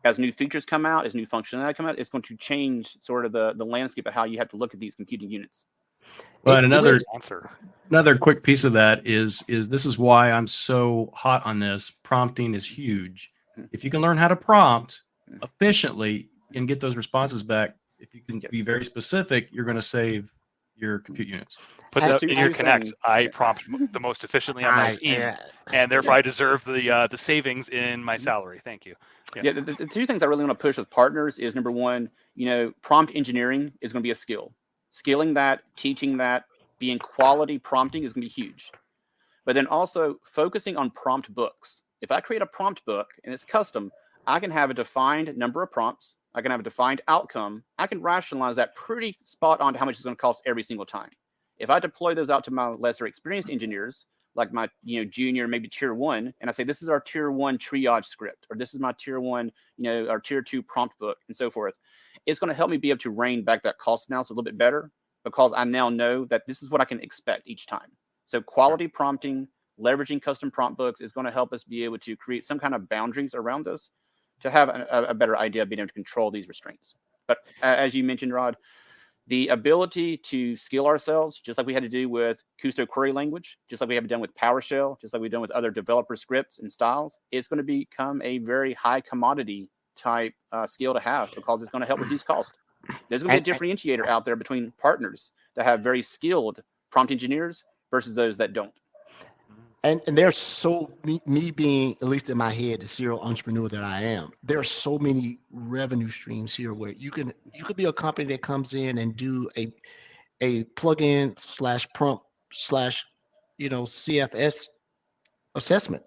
Speaker 4: as new features come out, as new functionality come out, it's going to change sort of the landscape of how you have to look at these computing units.
Speaker 3: Well, and another quick piece of that is this is why I'm so hot on this. Prompting is huge. If you can learn how to prompt efficiently and get those responses back, if you can be very specific, you're going to save your compute units.
Speaker 2: Put that in your Connect. I prompt the most efficiently on my team, and therefore I deserve the savings in my salary. Thank you.
Speaker 4: Yeah, the 2 things I really want to push with partners is, number one, prompt engineering is going to be a skill. Skilling that, teaching that, being quality prompting is going to be huge. But then also focusing on prompt books. If I create a prompt book and it's custom, I can have a defined number of prompts. I can have a defined outcome. I can rationalize that pretty spot on to how much it's going to cost every single time. If I deploy those out to my lesser experienced engineers, like my junior, maybe tier 1, and I say, this is our tier 1 triage script, or this is my tier 1, our tier 2 prompt book, and so forth, it's going to help me be able to rein back that cost analysis a little bit better, because I now know that this is what I can expect each time. So quality prompting, leveraging custom prompt books is going to help us be able to create some kind of boundaries around us to have a better idea of being able to control these restraints. But as you mentioned, Rod, the ability to skill ourselves, just like we had to do with Kusto query language, just like we have done with PowerShell, just like we've done with other developer scripts and styles, it's going to become a very high commodity type skill to have, because it's going to help reduce cost. There's going to be a differentiator out there between partners that have very skilled prompt engineers versus those that don't.
Speaker 1: And there's so me being, at least in my head, the serial entrepreneur that I am, there are so many revenue streams here where you could be a company that comes in and do a plugin / prompt / CFS assessment.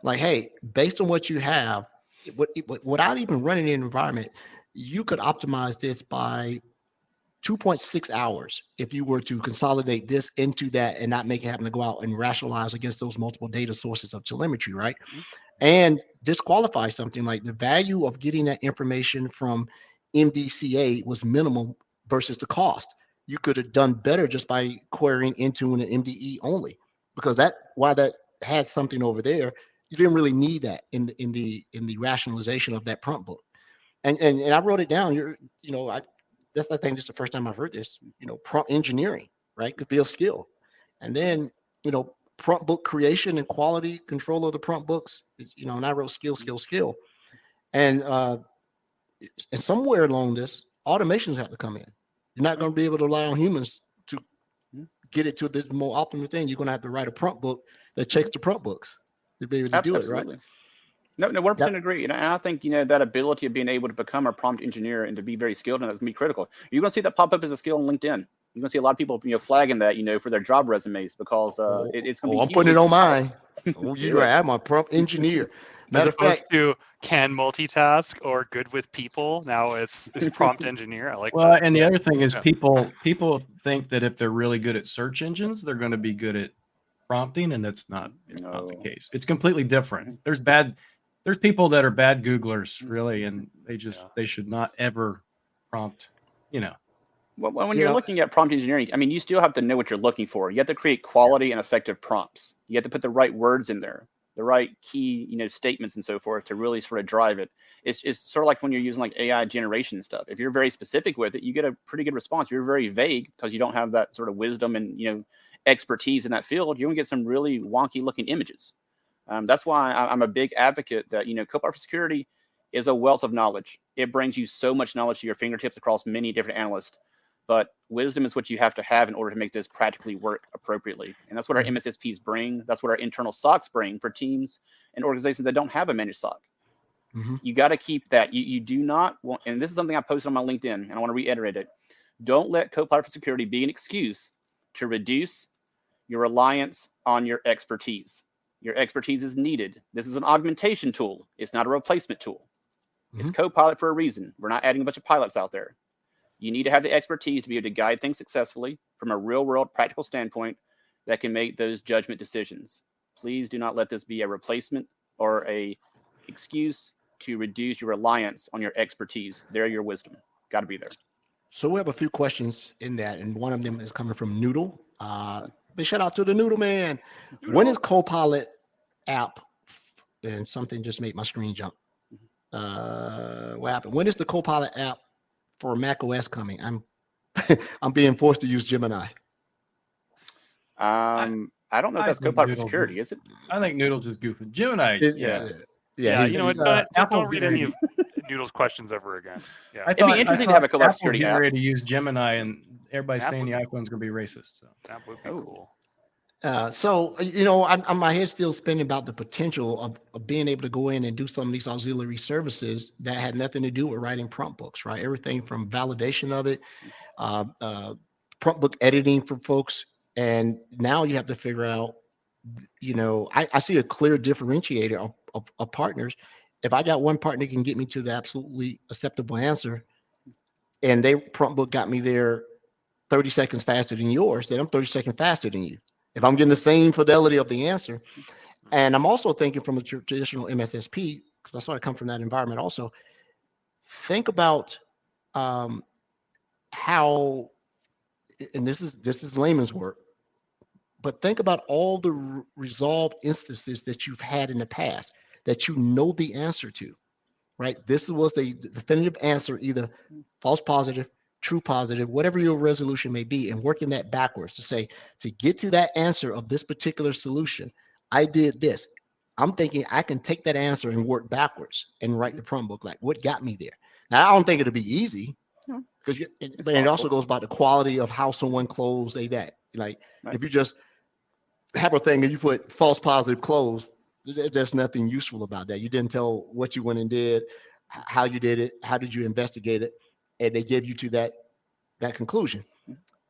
Speaker 1: Like, hey, based on what you have, without even running an environment, you could optimize this by 2.6 hours if you were to consolidate this into that and not make it having to go out and rationalize against those multiple data sources of telemetry, right? And disqualify something like the value of getting that information from MDCA was minimal versus the cost. You could have done better just by querying into an MDE only, because while that has something over there, you didn't really need that in the rationalization of that prompt book. And I wrote it down. That's the thing. This is the first time I've heard this. Prompt engineering, right, could be a skill. And then prompt book creation and quality control of the prompt books. And I wrote skill, and somewhere along this, automations have to come in. You're not going to be able to rely on humans to get it to this more optimal thing. You're going to have to write a prompt book that checks the prompt books to be able to do it, right?
Speaker 4: No, 100% agree. And I think, that ability of being able to become a prompt engineer and to be very skilled in that is going to be critical. You're going to see that pop up as a skill on LinkedIn. You're going to see a lot of people, flagging that, for their job resumes because it's going to be.
Speaker 1: I'm putting it on mine. You're right. I'm a prompt engineer.
Speaker 2: As opposed to can multitask or good with people. Now it's prompt engineer. I like that.
Speaker 3: Well, and the other thing is people think that if they're really good at search engines, they're going to be good at prompting, and that's not the case. It's completely different. There's people that are bad Googlers, really, and they should not ever prompt,
Speaker 4: Well, when you're looking at prompt engineering, you still have to know what you're looking for. You have to create quality and effective prompts. You have to put the right words in there, the right key, statements and so forth to really sort of drive it. It's sort of like when you're using like AI generation and stuff. If you're very specific with it, you get a pretty good response. You're very vague because you don't have that sort of wisdom and, expertise in that field. You're going to get some really wonky looking images. That's why I'm a big advocate that, Copilot for Security is a wealth of knowledge. It brings you so much knowledge to your fingertips across many different analysts. But wisdom is what you have to have in order to make this practically work appropriately. And that's what our MSSPs bring. That's what our internal SOCs bring for teams and organizations that don't have a managed SOC. You got to keep that. You do not want, and this is something I posted on my LinkedIn, and I want to reiterate it. Don't let Copilot for Security be an excuse to reduce your reliance on your expertise. Your expertise is needed. This is an augmentation tool. It's not a replacement tool. It's Copilot for a reason. We're not adding a bunch of pilots out there. You need to have the expertise to be able to guide things successfully from a real-world practical standpoint that can make those judgment decisions. Please do not let this be a replacement or a excuse to reduce your reliance on your expertise. They're your wisdom. Got to be there.
Speaker 1: So we have a few questions in that, and one of them is coming from Noodle. Big shout out to the Noodle Man. Noodle. When is Copilot app? And something just made my screen jump. What happened? When is the Copilot app for Mac OS coming? I'm being forced to use Gemini.
Speaker 4: I don't know if that's Copilot for Security, is it?
Speaker 3: I think Noodle's just goofing. Gemini, yeah.
Speaker 2: You know what? Don't read any of Noodle's questions ever again. Yeah,
Speaker 4: it'd be interesting to have a Copilot for Security app.
Speaker 3: Ready to use Gemini, and everybody's saying the iPhone's going to be racist. So
Speaker 2: that would be cool.
Speaker 1: So I'm my head's still spinning about the potential of being able to go in and do some of these auxiliary services that had nothing to do with writing prompt books, right? Everything from validation of it, prompt book editing for folks, and now you have to figure out. I see a clear differentiator of partners. If I got one partner that can get me to the absolutely acceptable answer, and their prompt book got me there 30 seconds faster than yours, then I'm 30 seconds faster than you. If I'm getting the same fidelity of the answer. And I'm also thinking from a traditional MSSP, because I sort of come from that environment also, think about how, and this is layman's work, but think about all the resolved instances that you've had in the past that you know the answer to, right? This was the definitive answer, either false positive, true positive, whatever your resolution may be, and working that backwards to say, to get to that answer of this particular solution, I did this. I'm thinking I can take that answer and work backwards and write the prompt book, like what got me there. Now, I don't think it'll be easy, because but it also goes about the quality of how someone closed that. Like, if you just have a thing and you put false positive close, there's nothing useful about that. You didn't tell what you went and did, how you did it, how did you investigate it, and they gave you to that conclusion.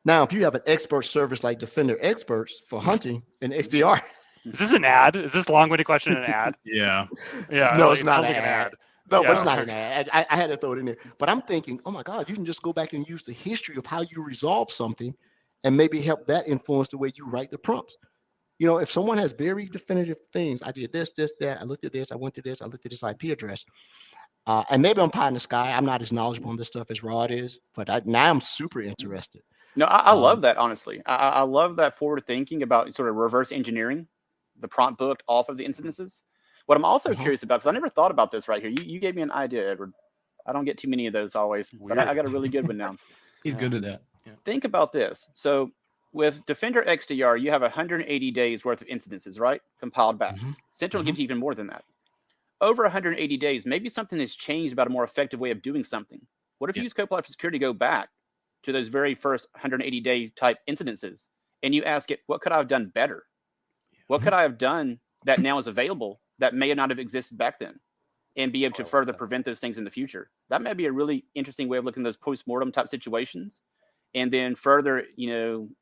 Speaker 1: Now, if you have an expert service like Defender Experts for hunting and XDR,
Speaker 2: Is this an ad? Is this long-winded question an ad?
Speaker 3: Yeah.
Speaker 2: Yeah.
Speaker 1: no,
Speaker 2: Like,
Speaker 1: it's
Speaker 2: it
Speaker 1: not
Speaker 2: sounds
Speaker 1: an
Speaker 2: like an
Speaker 1: ad.
Speaker 2: ad.
Speaker 1: No,
Speaker 2: Yeah,
Speaker 1: but it's not
Speaker 2: okay.
Speaker 1: an ad. I had to throw it in there. But I'm thinking, oh my God, you can just go back and use the history of how you resolve something and maybe help that influence the way you write the prompts. You know, if someone has very definitive things, I did this, that, I looked at this, I went to this, I looked at this IP address, and maybe I'm pie in the sky. I'm not as knowledgeable on this stuff as Rod is, but now I'm super interested.
Speaker 4: No, I love that, honestly. I love that forward thinking about sort of reverse engineering the prompt book off of the incidences. What I'm also curious about, because I never thought about this right here. You gave me an idea, Edward. I don't get too many of those always, but I got a really good one now.
Speaker 3: He's good at that. Yeah.
Speaker 4: Think about this. So with Defender XDR, you have 180 days worth of incidences, right? Compiled back. Sentinel gives you even more than that. Over 180 days, maybe something has changed about a more effective way of doing something. What if you use Copilot for Security to go back to those very first 180-day type incidences, and you ask it, what could I have done better? What could I have done that now is available that may not have existed back then, and be able to further prevent those things in the future? That may be a really interesting way of looking at those post-mortem type situations, and then further,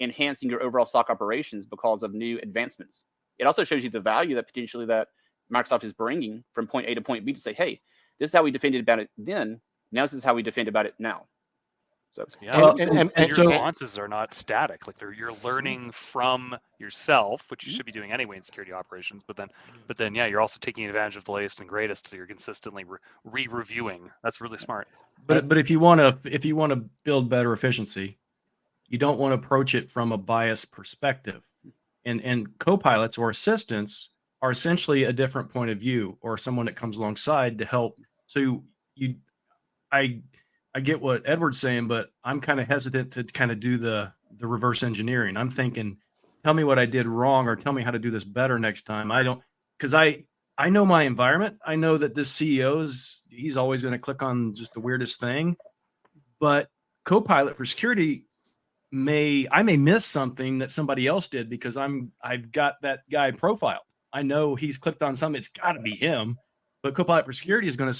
Speaker 4: enhancing your overall SOC operations because of new advancements. It also shows you the value that potentially that Microsoft is bringing from point A to point B to say, hey, this is how we defended about it then. Now this is how we defend about it now. So
Speaker 2: yeah,
Speaker 1: and
Speaker 2: your responses are not static. Like you're learning from yourself, which you should be doing anyway in security operations. But then, yeah, you're also taking advantage of the latest and greatest. So you're consistently re-reviewing. That's really smart.
Speaker 3: But if you want to build better efficiency, you don't want to approach it from a biased perspective. And co-pilots or assistants are essentially a different point of view, or someone that comes alongside to help. So I get what Edward's saying, but I'm kind of hesitant to kind of do the reverse engineering. I'm thinking, tell me what I did wrong, or tell me how to do this better next time. I don't, because I know my environment. I know that this CEO he's always going to click on just the weirdest thing. But Copilot for Security I may miss something that somebody else did because I've got that guy profiled. I know he's clicked on something. It's got to be him. But Copilot for Security is going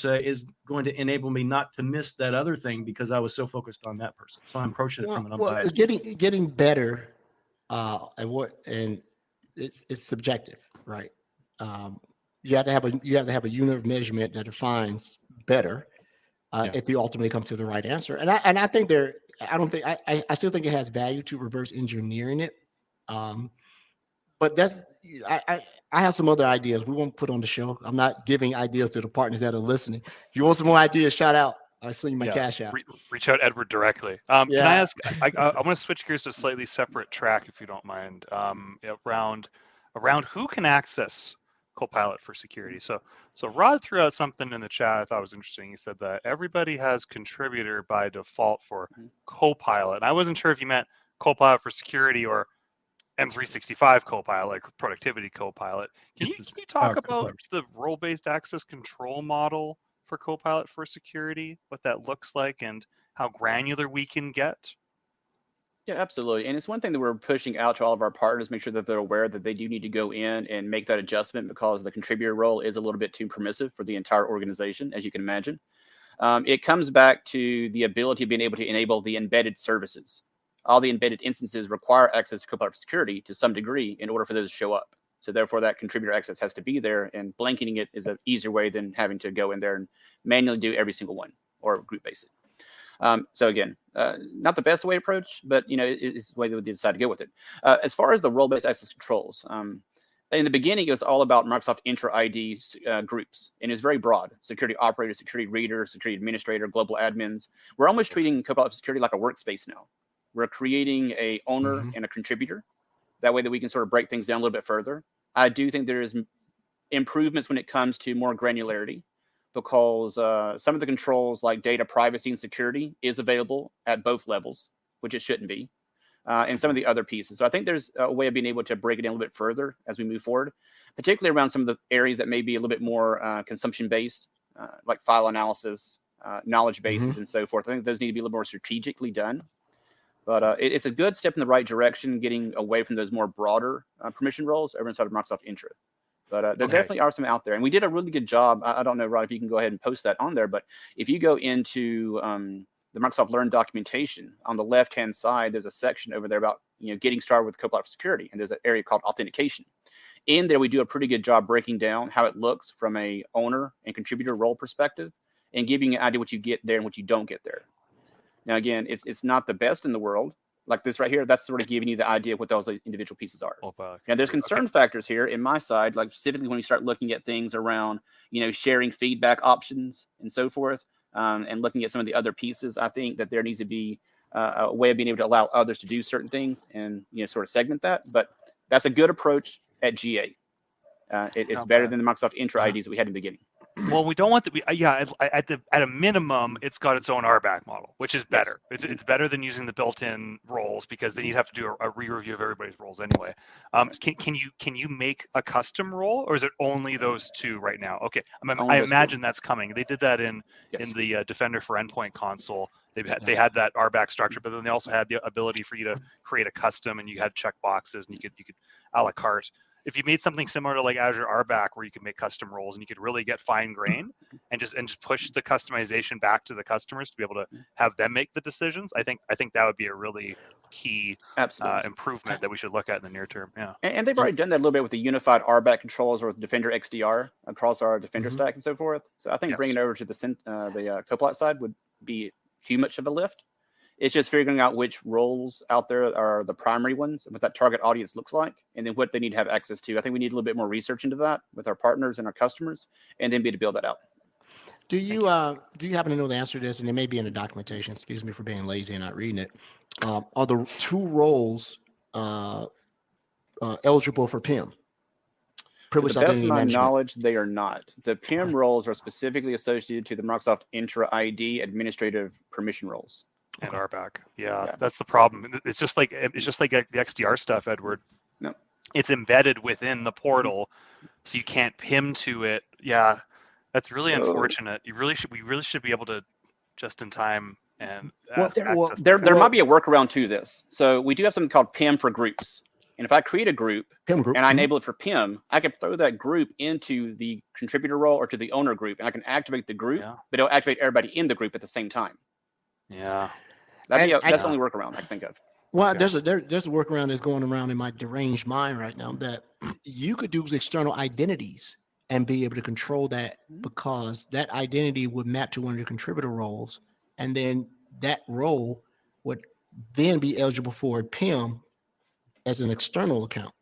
Speaker 3: to enable me not to miss that other thing because I was so focused on that person. So I'm approaching it from an unbiased.
Speaker 1: Getting better, and it's subjective, right? You have to have a unit of measurement that defines better. If you ultimately come to the right answer, and I think I still think it has value to reverse engineering it. But I have some other ideas we won't put on the show. I'm not giving ideas to the partners that are listening. If you want some more ideas, shout out. I'll send you my cash out.
Speaker 2: Reach out Edward directly. Can I ask? I want to switch gears to a slightly separate track, if you don't mind. Around who can access Copilot for Security. So Rod threw out something in the chat I thought was interesting. He said that everybody has contributor by default for Copilot. And I wasn't sure if you meant Copilot for Security or M365 Copilot, like Productivity Copilot. Can you talk about the role-based access control model for Copilot for Security, what that looks like, and how granular we can get?
Speaker 4: Yeah, absolutely. And it's one thing that we're pushing out to all of our partners, make sure that they're aware that they do need to go in and make that adjustment because the contributor role is a little bit too permissive for the entire organization, as you can imagine. It comes back to the ability of being able to enable the embedded services. All the embedded instances require access to Copilot for Security to some degree in order for those to show up. So therefore, that contributor access has to be there, and blanketing it is an easier way than having to go in there and manually do every single one or group base it. So again, not the best way to approach, but it's the way that we decide to go with it. As far as the role-based access controls, in the beginning, it was all about Microsoft Intra ID groups, and it's very broad: security operator, security reader, security administrator, global admins. We're almost treating Copilot for Security like a workspace now. We're creating a owner and a contributor. That way that we can sort of break things down a little bit further. I do think there is improvements when it comes to more granularity, because some of the controls like data privacy and security is available at both levels, which it shouldn't be, and some of the other pieces. So I think there's a way of being able to break it in a little bit further as we move forward, particularly around some of the areas that may be a little bit more consumption-based, like file analysis, knowledge bases, and so forth. I think those need to be a little more strategically done. But it's a good step in the right direction, getting away from those more broader permission roles over inside of Microsoft Intra. But there definitely are some out there. And we did a really good job. I don't know, Rod, if you can go ahead and post that on there. But if you go into the Microsoft Learn documentation, on the left-hand side, there's a section over there about getting started with Copilot for Security. And there's an area called Authentication. In there, we do a pretty good job breaking down how it looks from a owner and contributor role perspective and giving you an idea what you get there and what you don't get there. Now, again, it's not the best in the world. Like this right here, that's sort of giving you the idea of what those individual pieces are. Now, there's concern factors here in my side, like specifically when you start looking at things around, sharing feedback options and so forth, and looking at some of the other pieces. I think that there needs to be a way of being able to allow others to do certain things and, sort of segment that. But that's a good approach at GA. It's better than the Microsoft Intra IDs that we had in the beginning.
Speaker 2: Well, we don't want to be. At a minimum, it's got its own RBAC model, which is better. Yes. It's better than using the built-in roles, because then you'd have to do a re-review of everybody's roles anyway. Can you make a custom role, or is it only those two right now? Okay, I imagine that's coming. They did that in the Defender for Endpoint console. They had that RBAC structure, but then they also had the ability for you to create a custom, and you had check boxes, and you could a la carte. If you made something similar to like Azure RBAC, where you could make custom roles and you could really get fine grain and just push the customization back to the customers to be able to have them make the decisions, I think that would be a really key improvement that we should look at in the near term. Yeah,
Speaker 4: and they've already done that a little bit with the unified RBAC controls or with Defender XDR across our Defender stack and so forth. So I think bringing it over to the Copilot side would be too much of a lift. It's just figuring out which roles out there are the primary ones, and what that target audience looks like, and then what they need to have access to. I think we need a little bit more research into that with our partners and our customers, and then be able to build that out.
Speaker 1: Do you happen to know the answer to this? And it may be in the documentation. Excuse me for being lazy and not reading it. Are the two roles eligible for PIM?
Speaker 4: To the best of my knowledge, they are not. The PIM roles are specifically associated to the Microsoft Intra ID administrative permission roles.
Speaker 2: And RBAC, yeah, that's the problem. It's just like the XDR stuff, Edward.
Speaker 4: No,
Speaker 2: it's embedded within the portal, so you can't PIM to it. Yeah, that's really unfortunate. We really should be able to just in time and
Speaker 4: there might be a workaround to this. So we do have something called PIM for groups, and if I create a group and I enable it for PIM, I can throw that group into the contributor role or to the owner group, and I can activate the group, but it'll activate everybody in the group at the same time.
Speaker 2: Yeah,
Speaker 4: that's the only workaround I can think of.
Speaker 1: Well, there's a workaround that's going around in my deranged mind right now that you could use external identities and be able to control that, because that identity would map to one of your contributor roles, and then that role would then be eligible for a PIM as an external account.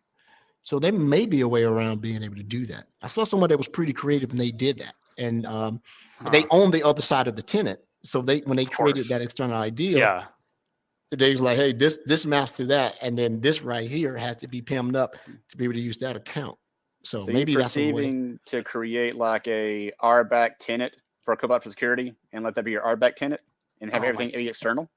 Speaker 1: So there may be a way around being able to do that. I saw someone that was pretty creative and they did that, and they own the other side of the tenant. So when they created that external ID, they was like, hey, this maps to that, and then this right here has to be PIM'd up to be able to use that account. So maybe
Speaker 4: you're
Speaker 1: that's a
Speaker 4: way to create like a RBAC tenant for Copilot for Security, and let that be your RBAC tenant, and have everything be external.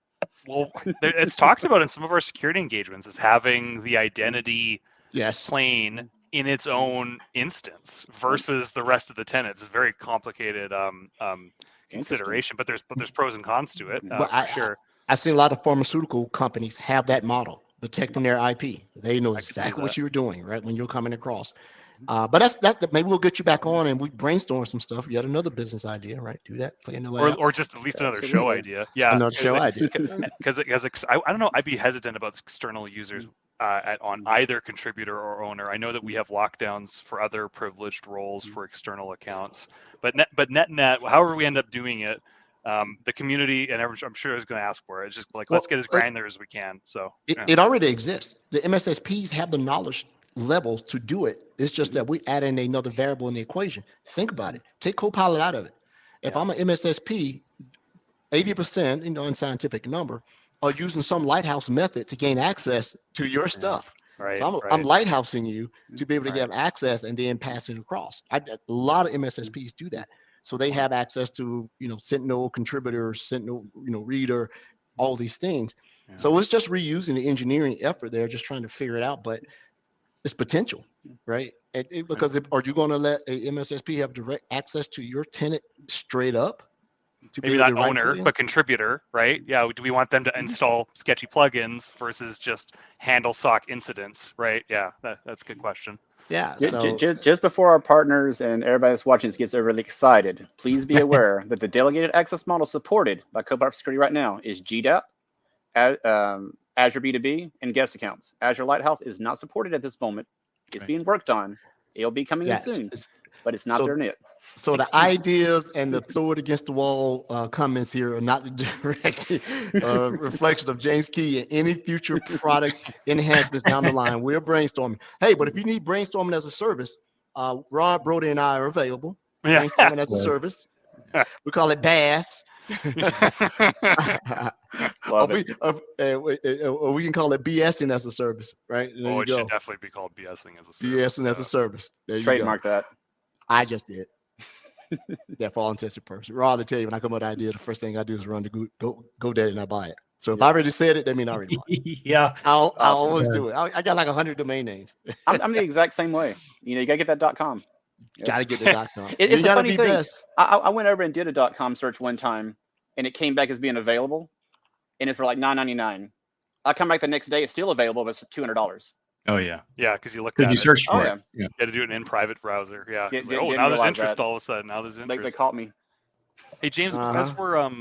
Speaker 2: Well, it's talked about in some of our security engagements as having the identity plane in its own instance versus the rest of the tenants. It's a very complicated consideration, but there's pros and cons to it. Sure.
Speaker 1: I see a lot of pharmaceutical companies have that model, protecting their IP. They know exactly what you're doing, right, when you're coming across. But that's maybe we'll get you back on and we brainstorm some stuff. Yet another business idea, right? Do that, play in the lab.
Speaker 2: Or just at least another show idea. Yeah,
Speaker 1: another show idea.
Speaker 2: Because I don't know, I'd be hesitant about external users on either contributor or owner. I know that we have lockdowns for other privileged roles for external accounts, but net, however we end up doing it, the community and everyone, I'm sure, is going to ask for it. It's just like, let's get as granular as we can. So
Speaker 1: it already exists. The MSSPs have the knowledge levels to do it. It's just that we add in another variable in the equation. Think about it. Take Copilot out of it. If I'm an MSSP, 80%, unscientific number, are using some lighthouse method to gain access to your stuff.
Speaker 2: Right.
Speaker 1: So I'm lighthousing you to be able to get access and then pass it across. A lot of MSSPs do that. So they have access to, Sentinel contributor, Sentinel, reader, all these things. Yeah. So it's just reusing the engineering effort there, just trying to figure it out. But it's potential, right? Because are you going to let a MSSP have direct access to your tenant straight up? to
Speaker 2: maybe
Speaker 1: be able
Speaker 2: not
Speaker 1: to right
Speaker 2: owner,
Speaker 1: click.
Speaker 2: but contributor, right? Yeah. Do we want them to install sketchy plugins versus just handle SOC incidents, right? Yeah, that's a good question.
Speaker 1: Yeah.
Speaker 4: Ju-
Speaker 1: So
Speaker 4: Just before our partners and everybody that's watching this gets overly excited, please be aware that the delegated access model supported by Copilot for Security right now is GDAP, Azure B2B, and guest accounts. Azure Lighthouse is not supported at this moment. It's being worked on. It'll be coming in soon, but it's not there yet.
Speaker 1: So the ideas and the throw it against the wall comments here are not the direct reflection of James Key and any future product enhancements down the line. We're brainstorming. Hey, but if you need brainstorming as a service, Rod, Brody, and I are available.
Speaker 2: Yeah.
Speaker 1: Brainstorming as a service. We call it BAS.
Speaker 4: Love it.
Speaker 1: Or we can call it BSing as a service, right? There
Speaker 2: Oh,
Speaker 1: you
Speaker 2: it
Speaker 1: go.
Speaker 2: should definitely be called BSing as a service.
Speaker 1: BSing as a service. There you
Speaker 4: Trademark
Speaker 1: go.
Speaker 4: that.
Speaker 1: I just did. Yeah, for all intents and purposes. Raw to tell you, when I come up with an idea, the first thing I do is run to GoDaddy and I buy it. So if I already said it, that means I already bought it.
Speaker 3: Yeah.
Speaker 1: I always do it. I got like 100 domain names.
Speaker 4: I'm the exact same way. You gotta get that .com. Yep.
Speaker 1: Gotta get the .com.
Speaker 4: It's
Speaker 1: you
Speaker 4: a
Speaker 1: gotta
Speaker 4: funny
Speaker 1: be
Speaker 4: thing.
Speaker 1: best.
Speaker 4: I went over and did a .com search one time, and it came back as being available, and it's for like $9.99. I come back the next day, it's still available, but it's $200.
Speaker 3: Oh yeah.
Speaker 2: Yeah, because you looked
Speaker 3: Because
Speaker 2: at
Speaker 3: you
Speaker 2: it.
Speaker 3: searched for
Speaker 4: Oh,
Speaker 3: it. Yeah.
Speaker 2: You had to do it in private browser. Yeah.
Speaker 4: Get-
Speaker 2: It's
Speaker 4: get-
Speaker 2: like, oh,
Speaker 4: didn't
Speaker 2: now there's
Speaker 4: realize
Speaker 2: interest
Speaker 4: that.
Speaker 2: all of a sudden. Now there's
Speaker 4: They
Speaker 2: interest.
Speaker 4: caught me.
Speaker 2: Hey James, as we're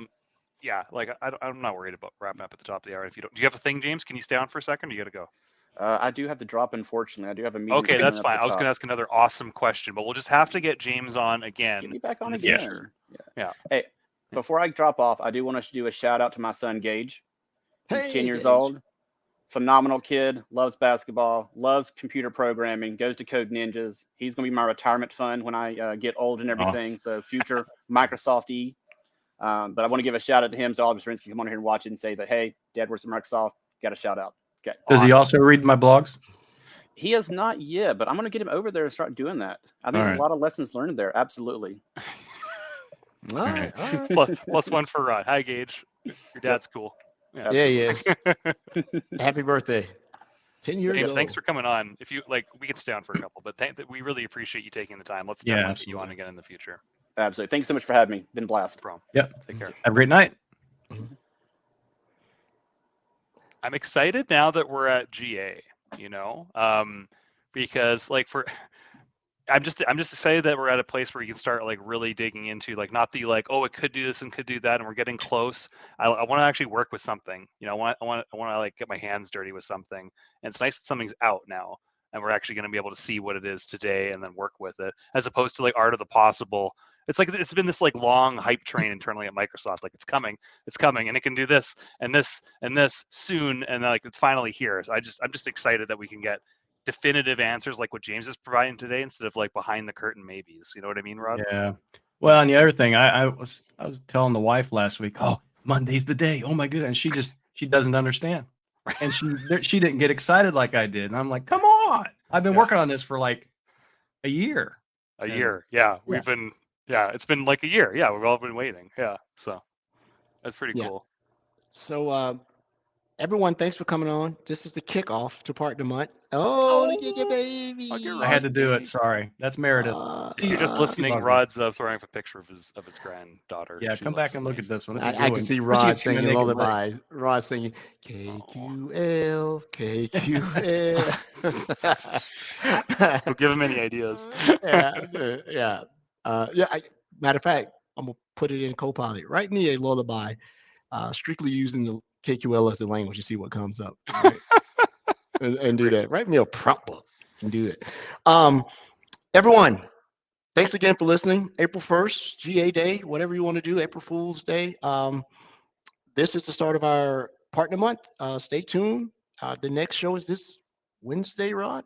Speaker 2: yeah, like I'm not worried about wrapping up at the top of the hour. If you don't, do you have a thing, James? Can you stay on for a second? Or you got to go.
Speaker 4: I do have to drop, unfortunately. I do have a meeting.
Speaker 2: Okay,
Speaker 4: coming
Speaker 2: that's
Speaker 4: up
Speaker 2: fine.
Speaker 4: at
Speaker 2: I
Speaker 4: the
Speaker 2: was going to
Speaker 4: top.
Speaker 2: ask another awesome question, but we'll just have to get James on again.
Speaker 4: Get me back on
Speaker 2: in the
Speaker 4: again.
Speaker 2: future.
Speaker 4: Yeah.
Speaker 2: Yeah.
Speaker 4: Hey, before I drop off, I do want us to do a shout out to my son Gage. He's 10 years
Speaker 1: Gage.
Speaker 4: old. Phenomenal kid. Loves basketball. Loves computer programming. Goes to Code Ninjas. He's going to be my retirement fund when I get old and everything. So future Microsoft E. But I want to give a shout out to him so all of his friends can come on here and watch it and say that, hey, Dad works at Microsoft. Got a shout out. Okay.
Speaker 3: Does he also read my blogs?
Speaker 4: He has not yet, but I'm going to get him over there and start doing that. I think
Speaker 3: All
Speaker 4: there's
Speaker 3: right.
Speaker 4: a lot of lessons learned there. Absolutely.
Speaker 1: All right.
Speaker 2: Plus one for Rod. Hi, Gage. Your dad's cool.
Speaker 1: Yeah, he is. Happy birthday. 10 years
Speaker 2: Hey,
Speaker 1: old.
Speaker 2: thanks for coming on. If you like, we can stay on for a couple, but we really appreciate you taking the time. Let's definitely get you on again in the future.
Speaker 4: Absolutely. Thank you so much for having me. Been a blast.
Speaker 2: No problem.
Speaker 3: Yep.
Speaker 2: Take care.
Speaker 3: Have a great night.
Speaker 2: I'm excited now that we're at GA, because like I'm just excited that we're at a place where you can start like really digging into like not the like, oh, it could do this and could do that, and we're getting close. I want to actually work with something. I want to like get my hands dirty with something, and it's nice that something's out now, and we're actually going to be able to see what it is today and then work with it, as opposed to like art of the possible. It's like it's been this like long hype train internally at Microsoft. Like it's coming, and it can do this and this and this soon, and like it's finally here. So I'm just excited that we can get definitive answers like what James is providing today instead of like behind the curtain maybes. You know what I mean, Rod?
Speaker 3: Yeah. Well, and the other thing, I was telling the wife last week, oh, Monday's the day. Oh my goodness. And she doesn't understand. And she didn't get excited like I did. And I'm like, come on. I've been working on this for like a year.
Speaker 2: A year. Yeah. We've been, it's been like a year. Yeah. We've all been waiting. Yeah. So that's pretty cool.
Speaker 1: So, everyone, thanks for coming on. This is the kickoff to Partner Month. Oh, look at your baby.
Speaker 3: I had to do it. Sorry. That's Meredith.
Speaker 2: You're just listening. Rod's throwing up a picture of his granddaughter.
Speaker 3: Yeah, come back and look at this one.
Speaker 1: I can see Rod singing lullabies. Rod singing KQL, KQL.
Speaker 2: Don't give him any ideas.
Speaker 1: Yeah. Matter of fact, I'm gonna put it in Copilot. Write me a lullaby, strictly using the KQL as the language to see what comes up, right? and do that. Write me a prompt book and do it. Everyone, thanks again for listening. April 1st, GA Day, whatever you want to do, April Fool's Day. This is the start of our Partner Month. Stay tuned. The next show is this Wednesday, Rod?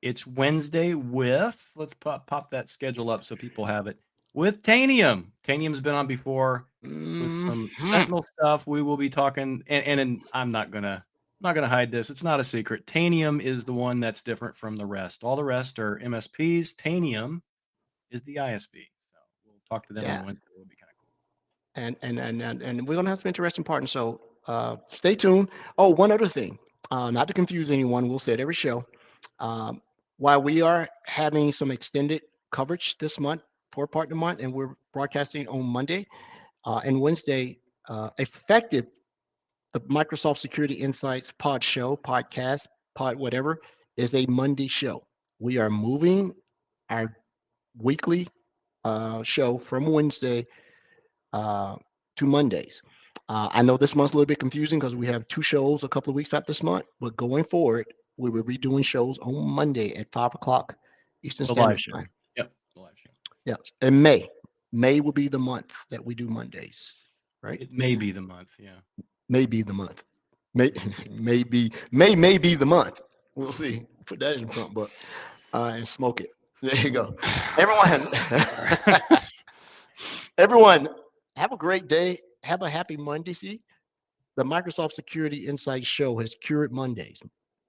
Speaker 3: It's Wednesday with, let's pop that schedule up so people have it, with Tanium. Tanium's been on before with some Sentinel stuff. We will be talking, and I'm not gonna hide this. It's not a secret. Tanium is the one that's different from the rest. All the rest are MSPs. Tanium is the ISV. So we'll talk to them on Wednesday. It'll be kind of cool.
Speaker 1: And we're gonna have some interesting partners. So stay tuned. Oh, one other thing, not to confuse anyone, we'll say it every show. While we are having some extended coverage this month for Partner Month, and we're broadcasting on Monday, and Wednesday, effective, the Microsoft Security Insights podcast, whatever, is a Monday show. We are moving our weekly show from Wednesday to Mondays. I know this month's a little bit confusing because we have 2 shows a couple of weeks out this month, but going forward, we will be doing shows on Monday at 5 o'clock Eastern Standard Time.
Speaker 3: Yep, the live show.
Speaker 1: Yep. And May will be the month that we do Mondays, right?
Speaker 3: It may be the month, yeah.
Speaker 1: May be the month. May be the month. We'll see. Put that in the front book and smoke it. There you go. Everyone, have a great day. Have a happy Monday. See, the Microsoft Security Insight Show has cured Mondays.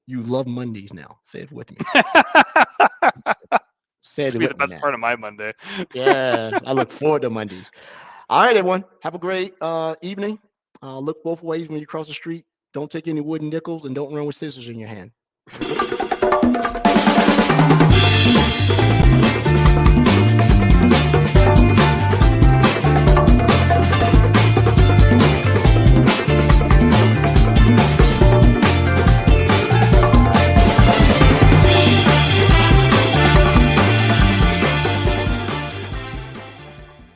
Speaker 1: You love Mondays now. Say it with me. Say it with me.
Speaker 2: The best part of my Monday.
Speaker 1: Yes, I look forward to Mondays. All right, everyone. Have a great evening. Look both ways when you cross the street. Don't take any wooden nickels and don't run with scissors in your hand.